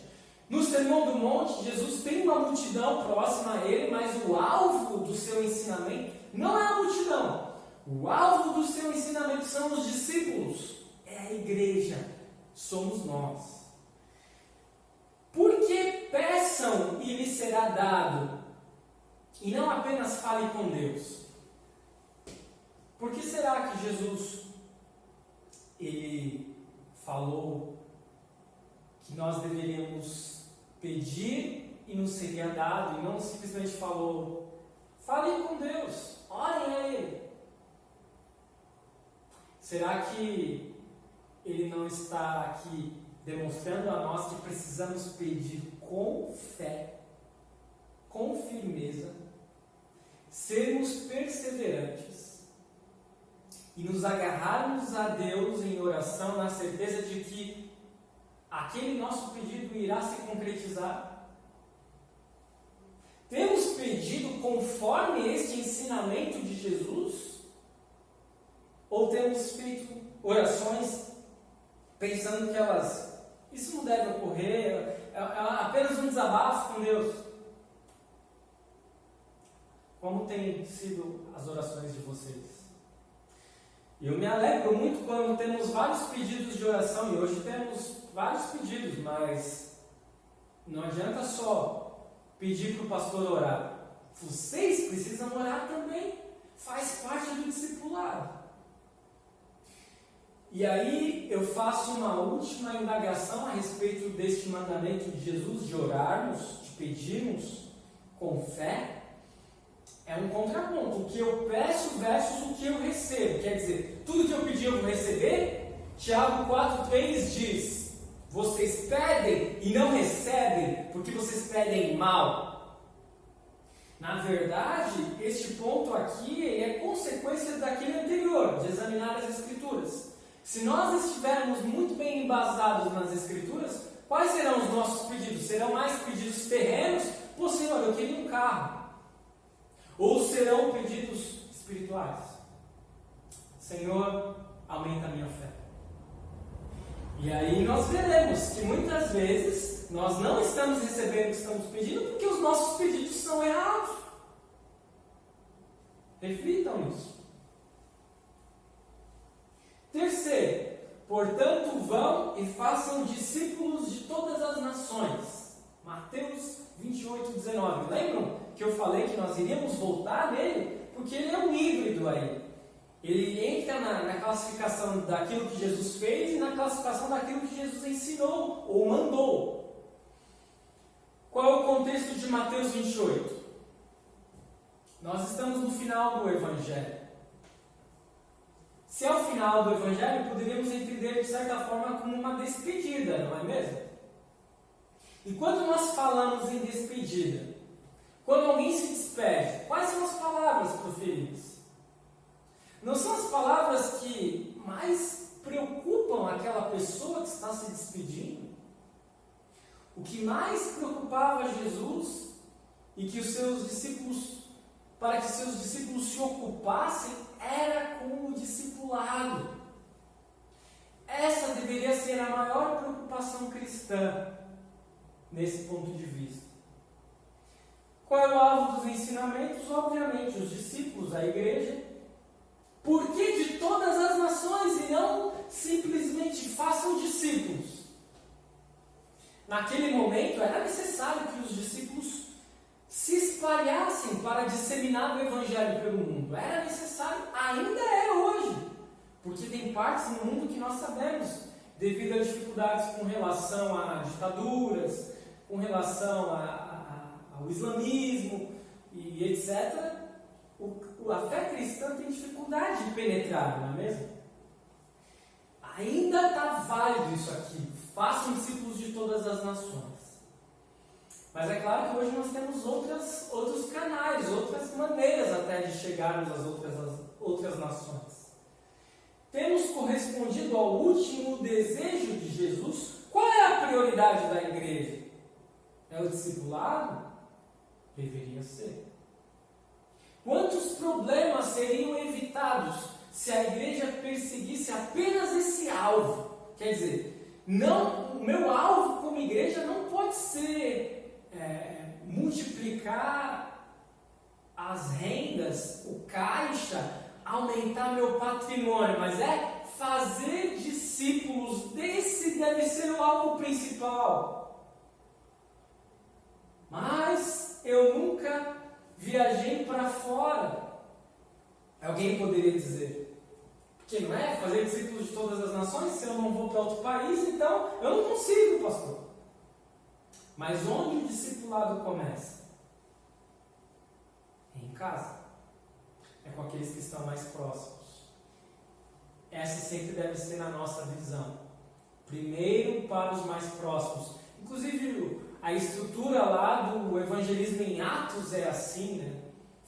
No Sermão do Monte, Jesus tem uma multidão próxima a ele, mas o alvo do seu ensinamento não é a multidão. O alvo do seu ensinamento são os discípulos, é a igreja, somos nós. Porque peçam e lhes será dado, e não apenas fale com Deus. Por que será que Jesus ele falou que nós deveríamos pedir e nos seria dado, e não simplesmente falou, falem com Deus, orem a Ele? Será que Ele não está aqui demonstrando a nós que precisamos pedir com fé, com firmeza, sermos perseverantes e nos agarrarmos a Deus em oração na certeza de que aquele nosso pedido irá se concretizar? Temos pedido conforme este ensinamento de Jesus? Ou temos feito orações pensando que isso não deve ocorrer, é apenas um desabafo com Deus? Como têm sido as orações de vocês? Eu me alegro muito quando temos vários pedidos de oração, e hoje temos vários pedidos, mas não adianta só pedir para o pastor orar. Vocês precisam orar também, faz parte do discipulado. E aí eu faço uma última indagação a respeito deste mandamento de Jesus de orarmos, de pedirmos com fé. É um contraponto, o que eu peço versus o que eu recebo. Quer dizer, tudo que eu pedi eu vou receber? Tiago 4,3 diz: vocês pedem e não recebem porque vocês pedem mal. Na verdade, este ponto aqui é consequência daquele anterior, de examinar as Escrituras. Se nós estivermos muito bem embasados nas Escrituras, quais serão os nossos pedidos? Serão mais pedidos terrenos? Pô, Senhor, eu queria um carro. Ou serão pedidos espirituais? Senhor, aumenta a minha fé. E aí nós veremos que muitas vezes nós não estamos recebendo o que estamos pedindo porque os nossos pedidos são errados. Reflitam nisso. Terceiro, portanto vão e façam discípulos de todas as nações. Mateus 28:19. Lembram que eu falei que nós iríamos voltar nele? Porque ele é um híbrido aí. Ele entra na classificação daquilo que Jesus fez e na classificação daquilo que Jesus ensinou ou mandou. Qual é o contexto de Mateus 28? Nós estamos no final do Evangelho. Se é o final do Evangelho, poderíamos entender de certa forma como uma despedida, não é mesmo? E quando nós falamos em despedida, quando alguém se despede, quais são as palavras proferidas? Não são as palavras que mais preocupam aquela pessoa que está se despedindo? O que mais preocupava Jesus e que os seus discípulos, para que seus discípulos se ocupassem, era com o discipulado. Essa deveria ser a maior preocupação cristã nesse ponto de vista. Qual é o alvo dos ensinamentos? Obviamente, os discípulos, a igreja. Por que de todas as nações e não simplesmente façam discípulos? Naquele momento era necessário que os discípulos se espalhassem para disseminar o Evangelho pelo mundo. Era necessário, ainda é hoje. Porque tem partes no mundo que nós sabemos, devido a dificuldades com relação a ditaduras, com relação ao islamismo e etc., a fé cristã tem dificuldade de penetrar, não é mesmo? Ainda está válido isso aqui. Façam discípulos de todas as nações. Mas é claro que hoje nós temos outros canais, outras maneiras até de chegarmos às outras nações. Temos correspondido ao último desejo de Jesus? Qual é a prioridade da igreja? É o discipulado? Deveria ser. Quantos problemas seriam evitados se a igreja perseguisse apenas esse alvo? Quer dizer, o meu alvo como igreja não pode ser multiplicar as rendas, o caixa, aumentar meu patrimônio, mas é fazer discípulos. Esse deve ser o alvo principal. Mas eu nunca viajei para fora. Alguém poderia dizer, porque não é fazer discípulos de todas as nações, se eu não vou para outro país, então eu não consigo, pastor. Mas onde o discipulado começa? Em casa. É com aqueles que estão mais próximos. Essa sempre deve ser na nossa visão. Primeiro para os mais próximos. Inclusive, a estrutura lá do evangelismo em Atos é assim, né?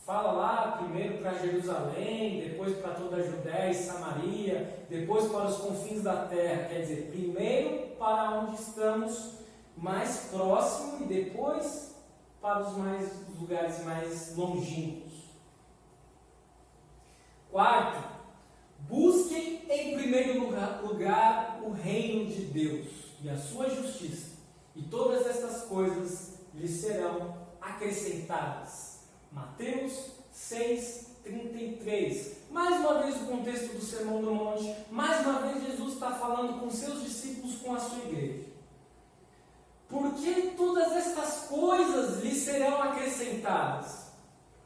Fala lá primeiro para Jerusalém, depois para toda a Judéia e Samaria, depois para os confins da terra. Quer dizer, primeiro para onde estamos mais próximo e depois para os lugares mais longínquos. Quarto, busquem em primeiro lugar o reino de Deus e a sua justiça, e todas estas coisas lhes serão acrescentadas. Mateus 6:33. Mais uma vez o contexto do Sermão do Monte, mais uma vez Jesus está falando com seus discípulos, com a sua igreja. Porque todas estas coisas lhes serão acrescentadas.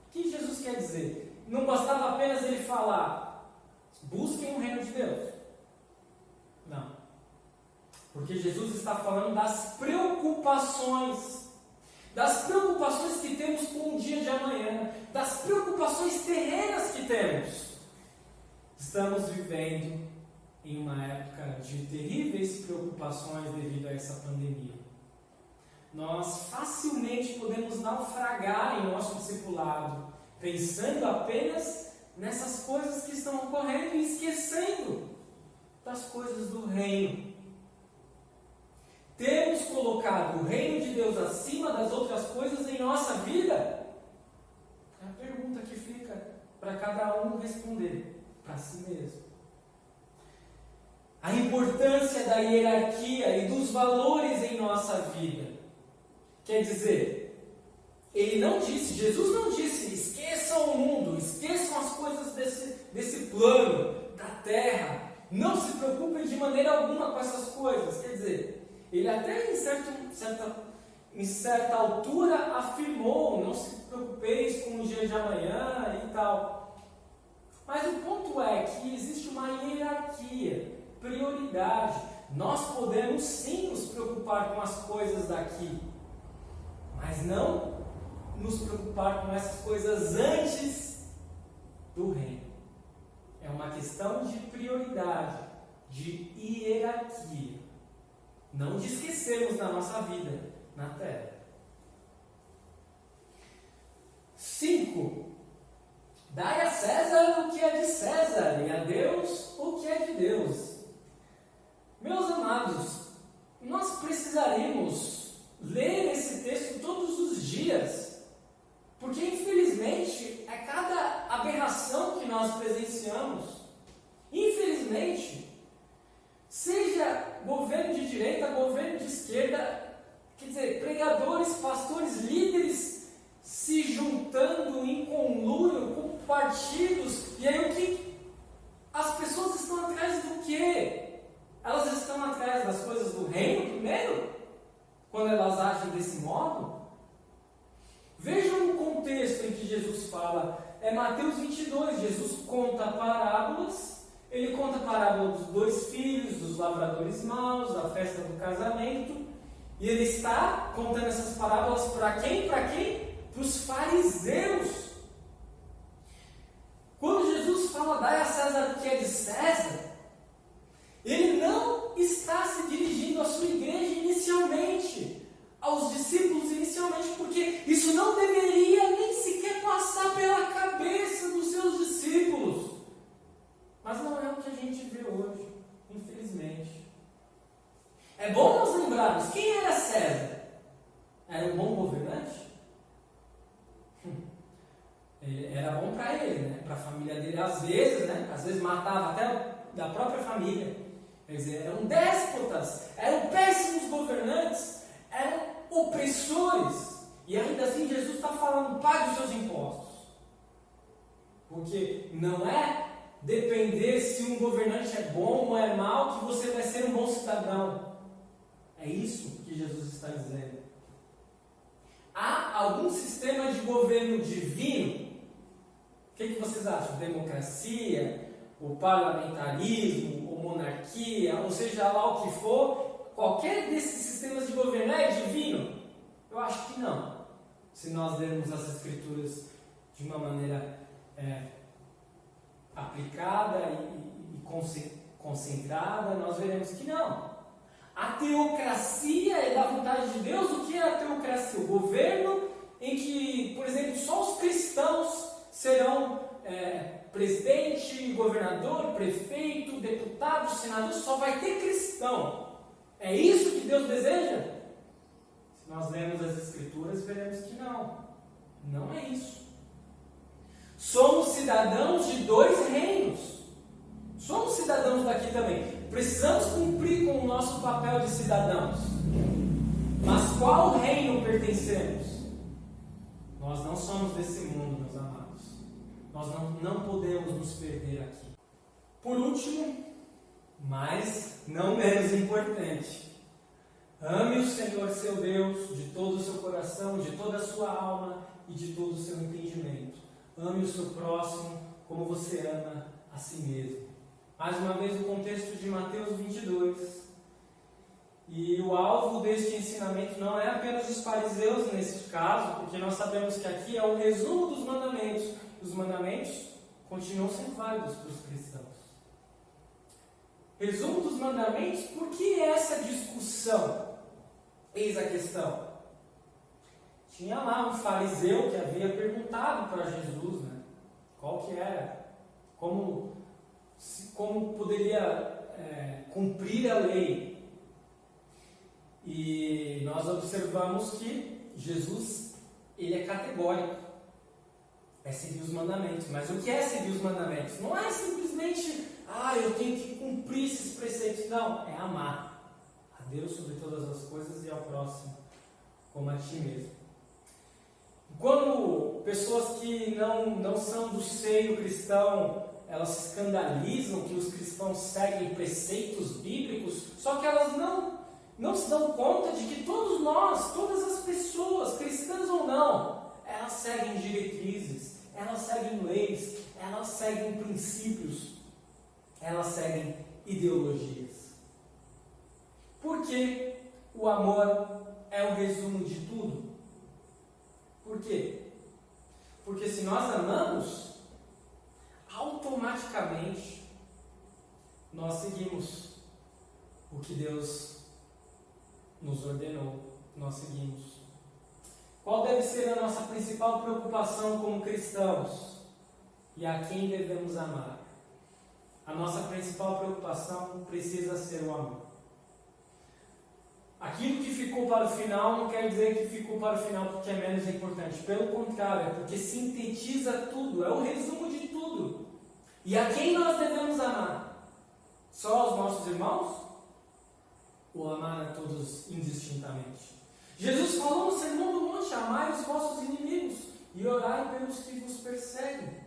O que Jesus quer dizer? Não bastava apenas ele falar, busquem o reino de Deus. Não. Porque Jesus está falando das preocupações que temos com o dia de amanhã, das preocupações terrenas que temos. Estamos vivendo em uma época de terríveis preocupações devido a essa pandemia. Nós facilmente podemos naufragar em nosso discipulado, pensando apenas nessas coisas que estão ocorrendo e esquecendo das coisas do reino. Temos colocado o reino de Deus acima das outras coisas em nossa vida? É a pergunta que fica para cada um responder para si mesmo. A importância da hierarquia e dos valores em nossa vida. Quer dizer, Jesus não disse, esqueçam o mundo, esqueçam as coisas desse plano, da terra, não se preocupem de maneira alguma com essas coisas. Quer dizer, ele até em certa altura afirmou, não se preocupeis com o dia de amanhã e tal. Mas o ponto é que existe uma hierarquia, prioridade. Nós podemos sim nos preocupar com as coisas daqui, mas não nos preocupar com essas coisas antes do reino. É uma questão de prioridade, de hierarquia. Não de esquecermos da nossa vida na terra. 5. Dai a César o que é de César e a Deus o que é de Deus. Meus amados, nós precisaríamos ler esse texto todos os dias, porque infelizmente é cada aberração que nós presenciamos. Infelizmente, seja governo de direita, governo de esquerda, quer dizer, pregadores, pastores, líderes se juntando em conluio com partidos, e aí o que? As pessoas estão atrás do quê? Elas estão atrás das coisas do reino primeiro? Quando elas agem desse modo? Vejam o contexto em que Jesus fala. É Mateus 22, Jesus conta parábolas, ele conta a parábola dos 2 filhos, dos lavradores maus, da festa do casamento. E ele está contando essas parábolas para quem? Para quem? Para os fariseus. Quando Jesus fala, dai a César o que é de César, ele não está se dirigindo à sua igreja inicialmente, aos discípulos inicialmente, porque isso não deveria nem sequer passar pela cabeça dos seus discípulos. Mas não é o que a gente vê hoje, infelizmente. É bom nós lembrarmos, quem era César? Era um bom governante? Era bom para ele, né? Para a família dele, às vezes matava até da própria família. Quer dizer, eram déspotas, eram péssimos governantes, eram opressores. E ainda assim Jesus está falando, pague os seus impostos. Porque não é depender se um governante é bom ou é mau que você vai ser um bom cidadão. É isso que Jesus está dizendo. Há algum sistema de governo divino? O que vocês acham? Democracia, o parlamentarismo, ou monarquia, ou seja lá o que for, qualquer desses sistemas de governo é divino? Eu acho que não. Se nós lermos as Escrituras de uma maneira aplicada e concentrada, nós veremos que não. A teocracia é da vontade de Deus. O que é a teocracia? O governo em que, por exemplo, só os cristãos serão presidente, governador, prefeito, deputado, senador, só vai ter cristão. É isso que Deus deseja? Se nós lermos as Escrituras, veremos que não. Não é isso. Somos cidadãos de 2 reinos. Somos cidadãos daqui também. Precisamos cumprir com o nosso papel de cidadãos. Mas qual reino pertencemos? Nós não somos desse mundo, meus amados. Nós não podemos nos perder aqui. Por último, mas não menos importante, ame o Senhor seu Deus de todo o seu coração, de toda a sua alma e de todo o seu entendimento. Ame o seu próximo como você ama a si mesmo. Mais uma vez o contexto de Mateus 22. E o alvo deste ensinamento não é apenas os fariseus nesse caso, porque nós sabemos que aqui é o resumo dos mandamentos. Os mandamentos continuam sendo válidos para os cristãos. Resumo dos mandamentos, por que essa discussão? Eis a questão. Tinha lá um fariseu que havia perguntado para Jesus, né, qual que era, como poderia cumprir a lei. E nós observamos que Jesus, ele é categórico. É seguir os mandamentos. Mas o que é seguir os mandamentos? Não é simplesmente, eu tenho que cumprir esses preceitos. Não, é amar a Deus sobre todas as coisas e ao próximo como a ti mesmo. Quando pessoas que não são do seio cristão, elas se escandalizam que os cristãos seguem preceitos bíblicos, só que elas não se dão conta de que todos nós, todas as pessoas, cristãs ou não, elas seguem diretrizes, elas seguem leis, elas seguem princípios, elas seguem ideologias. Porque o amor é o resumo de tudo. Por quê? Porque se nós amamos, automaticamente nós seguimos o que Deus nos ordenou, nós seguimos. Qual deve ser a nossa principal preocupação como cristãos? E a quem devemos amar? A nossa principal preocupação precisa ser o amor. Aquilo que ficou para o final não quer dizer que ficou para o final porque é menos importante. Pelo contrário, é porque sintetiza tudo, é o resumo de tudo. E a quem nós devemos amar? Só aos nossos irmãos? Ou amar a todos indistintamente? Jesus falou no Sermão do Monte: amai os vossos inimigos e orai pelos que vos perseguem.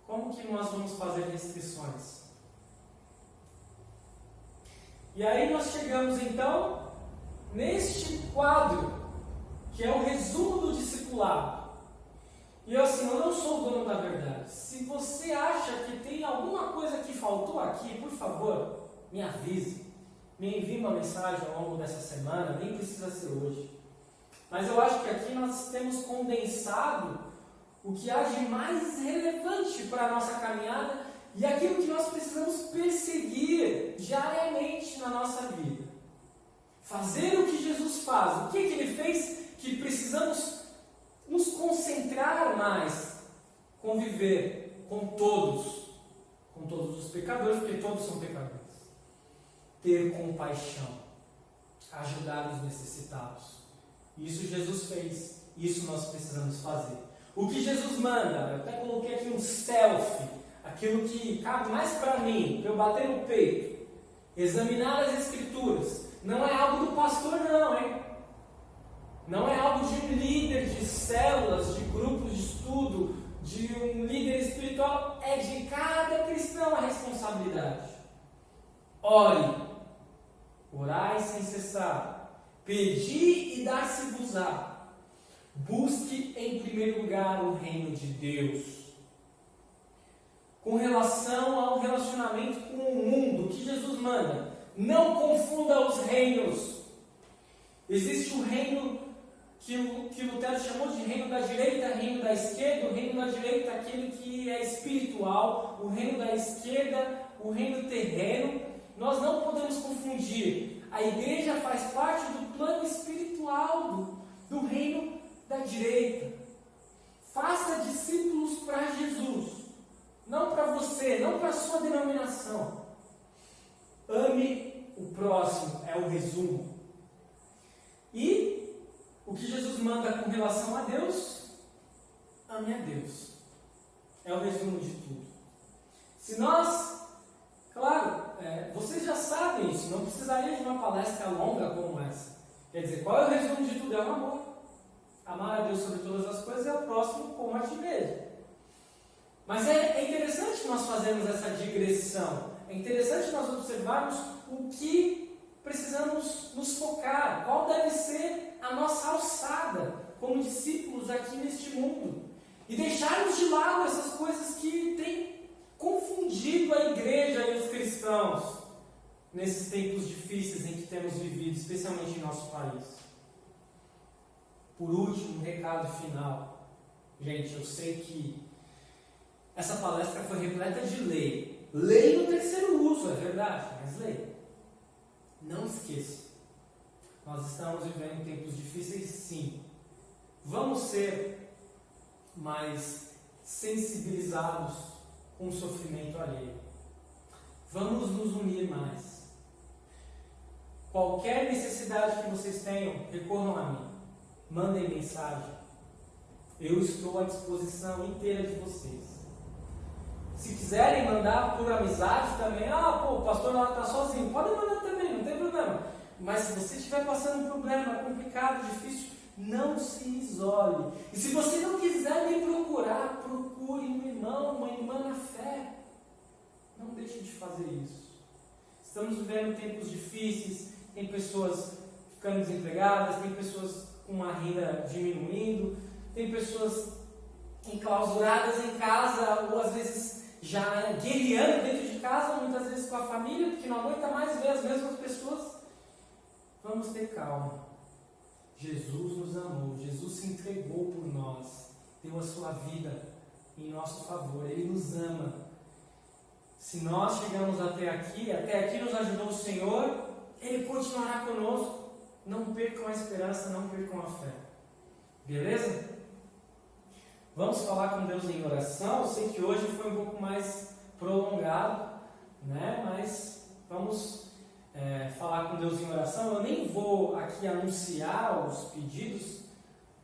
Como que nós vamos fazer restrições? E aí nós chegamos então neste quadro, que é o resumo do discipulado. E eu assim, eu não sou o dono da verdade. Se você acha que tem alguma coisa que faltou aqui, por favor, me avise. Me envie uma mensagem ao longo dessa semana, nem precisa ser hoje. Mas eu acho que aqui nós temos condensado o que há de mais relevante para a nossa caminhada e aquilo que nós precisamos perseguir diariamente na nossa vida. Fazer o que Jesus faz. O que ele fez que precisamos nos concentrar mais? Conviver com todos os pecadores, porque todos são pecadores. Ter compaixão, ajudar os necessitados. Isso Jesus fez, isso nós precisamos fazer. O que Jesus manda, eu até coloquei aqui um selfie, aquilo que cabe mais para mim, para eu bater no peito. Examinar as Escrituras. Não é algo do pastor não, hein? Não é algo de um líder de células, de grupos de estudo, de um líder espiritual. É de cada cristão a responsabilidade. Ore, orai sem cessar, pedi e dar-se-vos-á. Busque em primeiro lugar o reino de Deus. Com relação ao relacionamento com o mundo, o que Jesus manda? Não confunda os reinos. Existe o reino que Lutero chamou de reino da direita, reino da esquerda. O reino da direita, aquele que é espiritual. O reino da esquerda, o reino terreno. Nós não podemos confundir. A igreja faz parte do plano espiritual do reino da direita. Faça discípulos para Jesus. Não para você, não para a sua denominação. Ame o próximo, é o resumo. E o que Jesus manda com relação a Deus? Ame a Deus. É o resumo de tudo. Se nós, claro, vocês já sabem isso, não precisaria de uma palestra longa como essa. Quer dizer, qual é o resumo de tudo? É o amor. Amar a Deus sobre todas as coisas e ao próximo como a ti mesmo. Mas é interessante nós fazermos essa digressão. É interessante nós observarmos o que precisamos nos focar, qual deve ser a nossa alçada como discípulos aqui neste mundo. E deixarmos de lado essas coisas que têm confundido a igreja e os cristãos nesses tempos difíceis em que temos vivido, especialmente em nosso país. Por último, um recado final. Gente, eu sei que essa palestra foi repleta de lei. Lei no terceiro uso, é verdade, mas lei. Não esqueça. Nós estamos vivendo tempos difíceis, sim. Vamos ser mais sensibilizados com o sofrimento alheio. Vamos nos unir mais. Qualquer necessidade que vocês tenham, recorram a mim. Mandem mensagem. Eu estou à disposição inteira de vocês. Se quiserem mandar por amizade também, o pastor lá está sozinho, podem mandar também, não tem problema. Mas se você estiver passando um problema complicado, difícil, não se isole. E se você não quiser me procurar, procure um irmão, uma irmã na fé. Não deixe de fazer isso. Estamos vivendo tempos difíceis, tem pessoas ficando desempregadas, tem pessoas com uma renda diminuindo, tem pessoas enclausuradas em casa, ou às vezes já guerreando dentro de casa, muitas vezes com a família, porque não aguenta mais ver as mesmas pessoas. Vamos ter calma. Jesus nos amou, Jesus se entregou por nós, deu a sua vida em nosso favor, Ele nos ama. Se nós chegamos até aqui nos ajudou o Senhor, Ele continuará conosco. Não percam a esperança, não percam a fé. Beleza? Vamos falar com Deus em oração. Eu sei que hoje foi um pouco mais prolongado, né? Mas vamos falar com Deus em oração. Eu nem vou aqui anunciar os pedidos,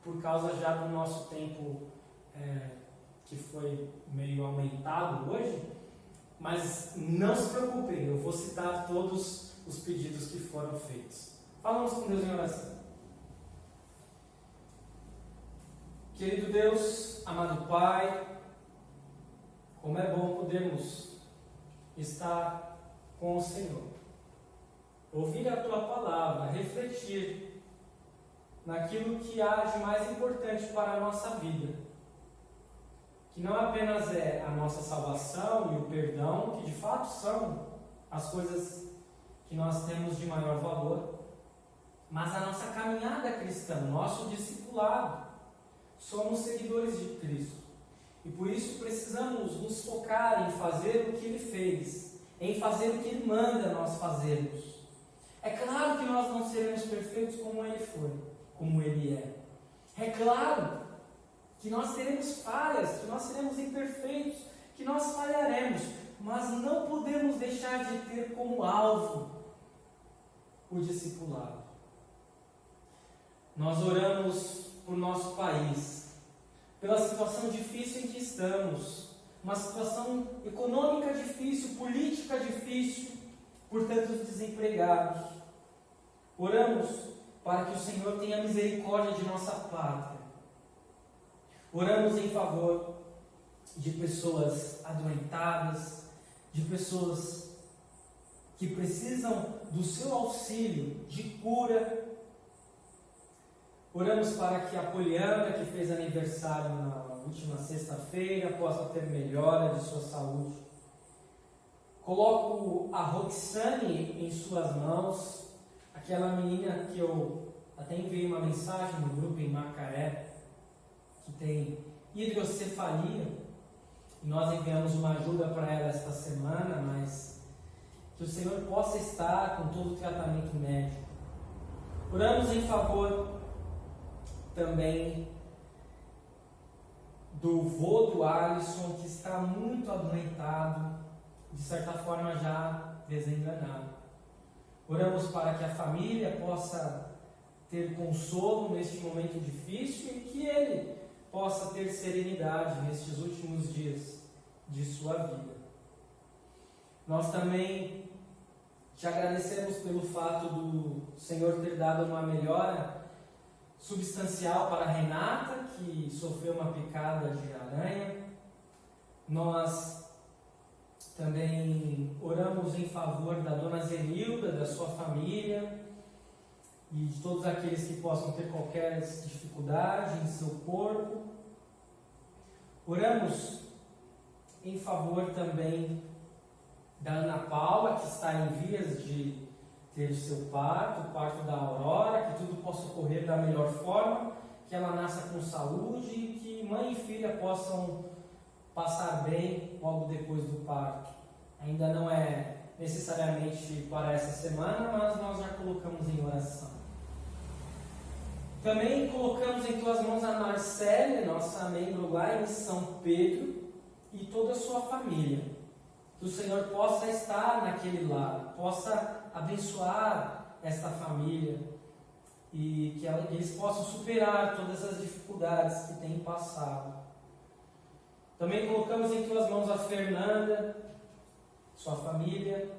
por causa já do nosso tempo que foi meio aumentado hoje. Mas não se preocupem, eu vou citar todos os pedidos que foram feitos. Falamos com Deus em oração. Querido Deus, amado Pai, como é bom podermos estar com o Senhor, ouvir a Tua palavra, refletir naquilo que há de mais importante para a nossa vida. que não apenas é a nossa salvação e o perdão, que de fato são as coisas que nós temos de maior valor, mas a nossa caminhada cristã, o nosso discipulado. Somos seguidores de Cristo e por isso precisamos nos focar em fazer o que Ele fez, em fazer o que Ele manda nós fazermos. É claro que nós não seremos perfeitos como Ele foi, como Ele é. É claro que nós teremos falhas, que nós seremos imperfeitos, que nós falharemos, mas não podemos deixar de ter como alvo o discipulado. Nós oramos por nosso país, pela situação difícil em que estamos, uma situação econômica difícil, política difícil, por tantos desempregados. Oramos para que o Senhor tenha misericórdia de nossa pátria. Oramos em favor de pessoas adoentadas, de pessoas que precisam do seu auxílio de cura. Oramos para que a Poliana, que fez aniversário na última sexta-feira, possa ter melhora de sua saúde. Coloco a Roxane em suas mãos, aquela menina que eu até enviei uma mensagem no grupo em Macaé, que tem hidrocefalia, e nós enviamos uma ajuda para ela esta semana, mas que o Senhor possa estar com todo o tratamento médico. Oramos em favor também do vô do Alisson, que está muito adoentado, de certa forma já desenganado. Oramos para que a família possa ter consolo neste momento difícil e que ele possa ter serenidade nestes últimos dias de sua vida. Nós também te agradecemos pelo fato do Senhor ter dado uma melhora substancial para a Renata, que sofreu uma picada de aranha. Nós também oramos em favor da dona Zenilda, da sua família e de todos aqueles que possam ter qualquer dificuldade em seu corpo. Oramos em favor também da Ana Paula, que está em vias de ter o seu parto, o parto da Aurora, que tudo possa ocorrer da melhor forma, que ela nasça com saúde e que mãe e filha possam passar bem logo depois do parto. Ainda não é necessariamente para essa semana, mas nós já colocamos em oração. Também colocamos em tuas mãos a Marcélia, nossa membro lá em São Pedro, e toda a sua família. Que o Senhor possa estar naquele lar, possa abençoar esta família e que eles possam superar todas as dificuldades que têm passado. Também colocamos em tuas mãos a Fernanda, sua família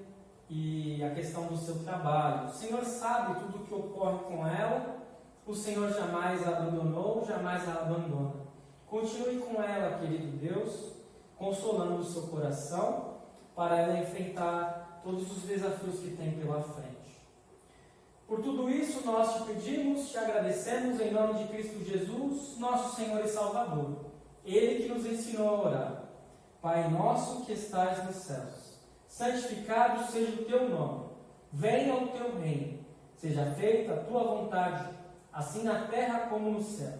e a questão do seu trabalho. O Senhor sabe tudo o que ocorre com ela, o Senhor jamais a abandonou, jamais a abandona. Continue com ela, querido Deus, consolando o seu coração para ela enfrentar todos os desafios que tem pela frente. Por tudo isso, nós te pedimos, te agradecemos em nome de Cristo Jesus, nosso Senhor e Salvador. Ele que nos ensinou a orar. Pai nosso que estais nos céus, santificado seja o teu nome. Venha o teu reino. Seja feita a tua vontade, assim na terra como no céu.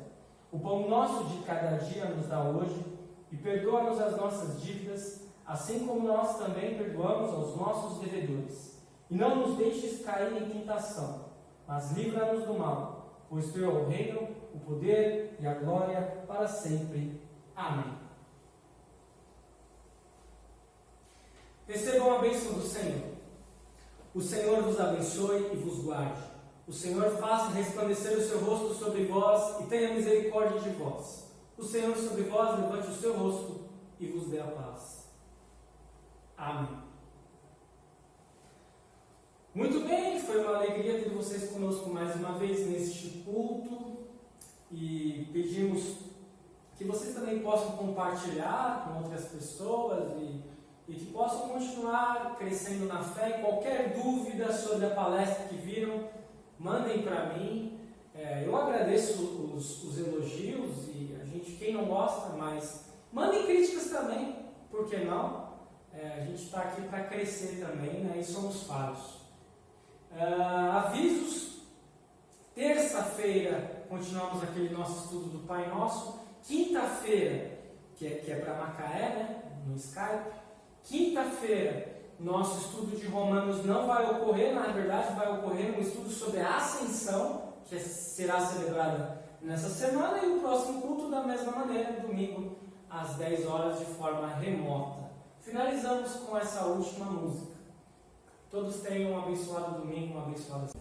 O pão nosso de cada dia nos dá hoje, e perdoa-nos as nossas dívidas, assim como nós também perdoamos aos nossos devedores. E não nos deixes cair em tentação, mas livra-nos do mal, pois teu é o reino, o poder e a glória para sempre. Amém. Recebam a bênção do Senhor. O Senhor vos abençoe e vos guarde. O Senhor faça resplandecer o seu rosto sobre vós e tenha misericórdia de vós. O Senhor sobre vós levante o seu rosto e vos dê a paz. Amém. Muito bem, foi uma alegria ter vocês conosco mais uma vez neste culto e pedimos que vocês também possam compartilhar com outras pessoas e que possam continuar crescendo na fé. E qualquer dúvida sobre a palestra que viram, mandem para mim. Eu agradeço os elogios e a gente, quem não gosta, mas Mandem críticas também, por que não? A gente está aqui para crescer também, né? E somos faros. Avisos. Terça-feira continuamos aquele nosso estudo do Pai Nosso. Quinta-feira, que é para Macaé, né? No Skype. Quinta-feira, nosso estudo de Romanos não vai ocorrer, na verdade vai ocorrer um estudo sobre a Ascensão, que será celebrada nessa semana, e o próximo culto da mesma maneira, domingo às 10 horas de forma remota. Finalizamos com essa última música. Todos tenham um abençoado domingo, uma abençoada semana.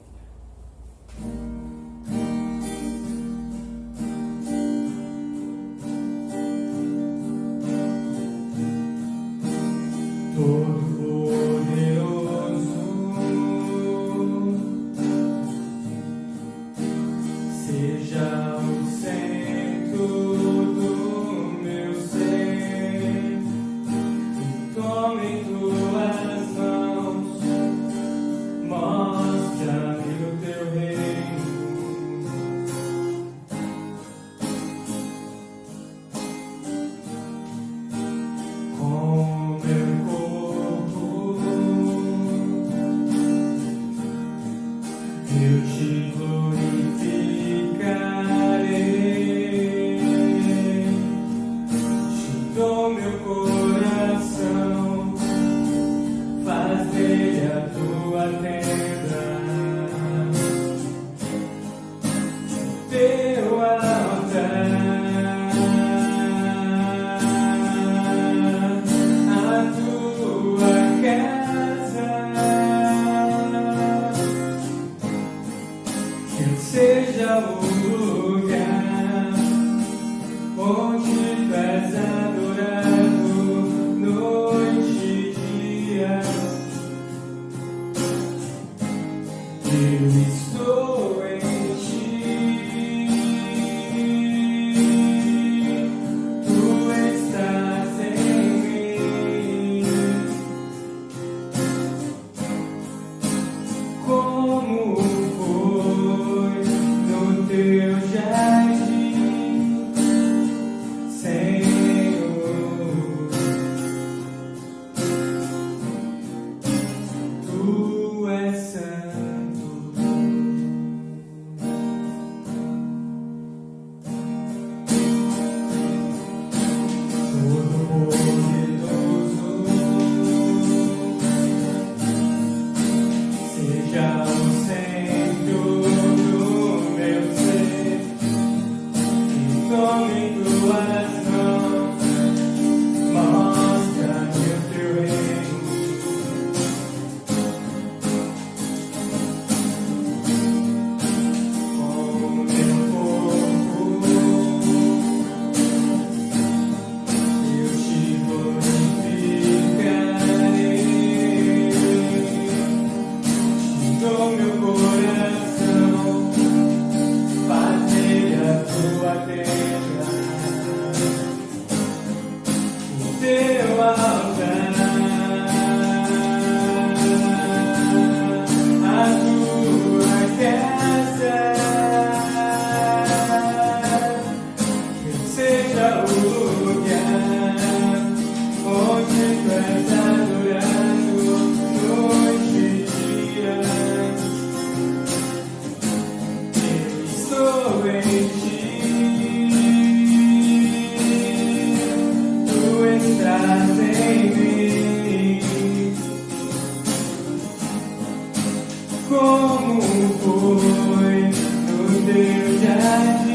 Como foi no teu jardim.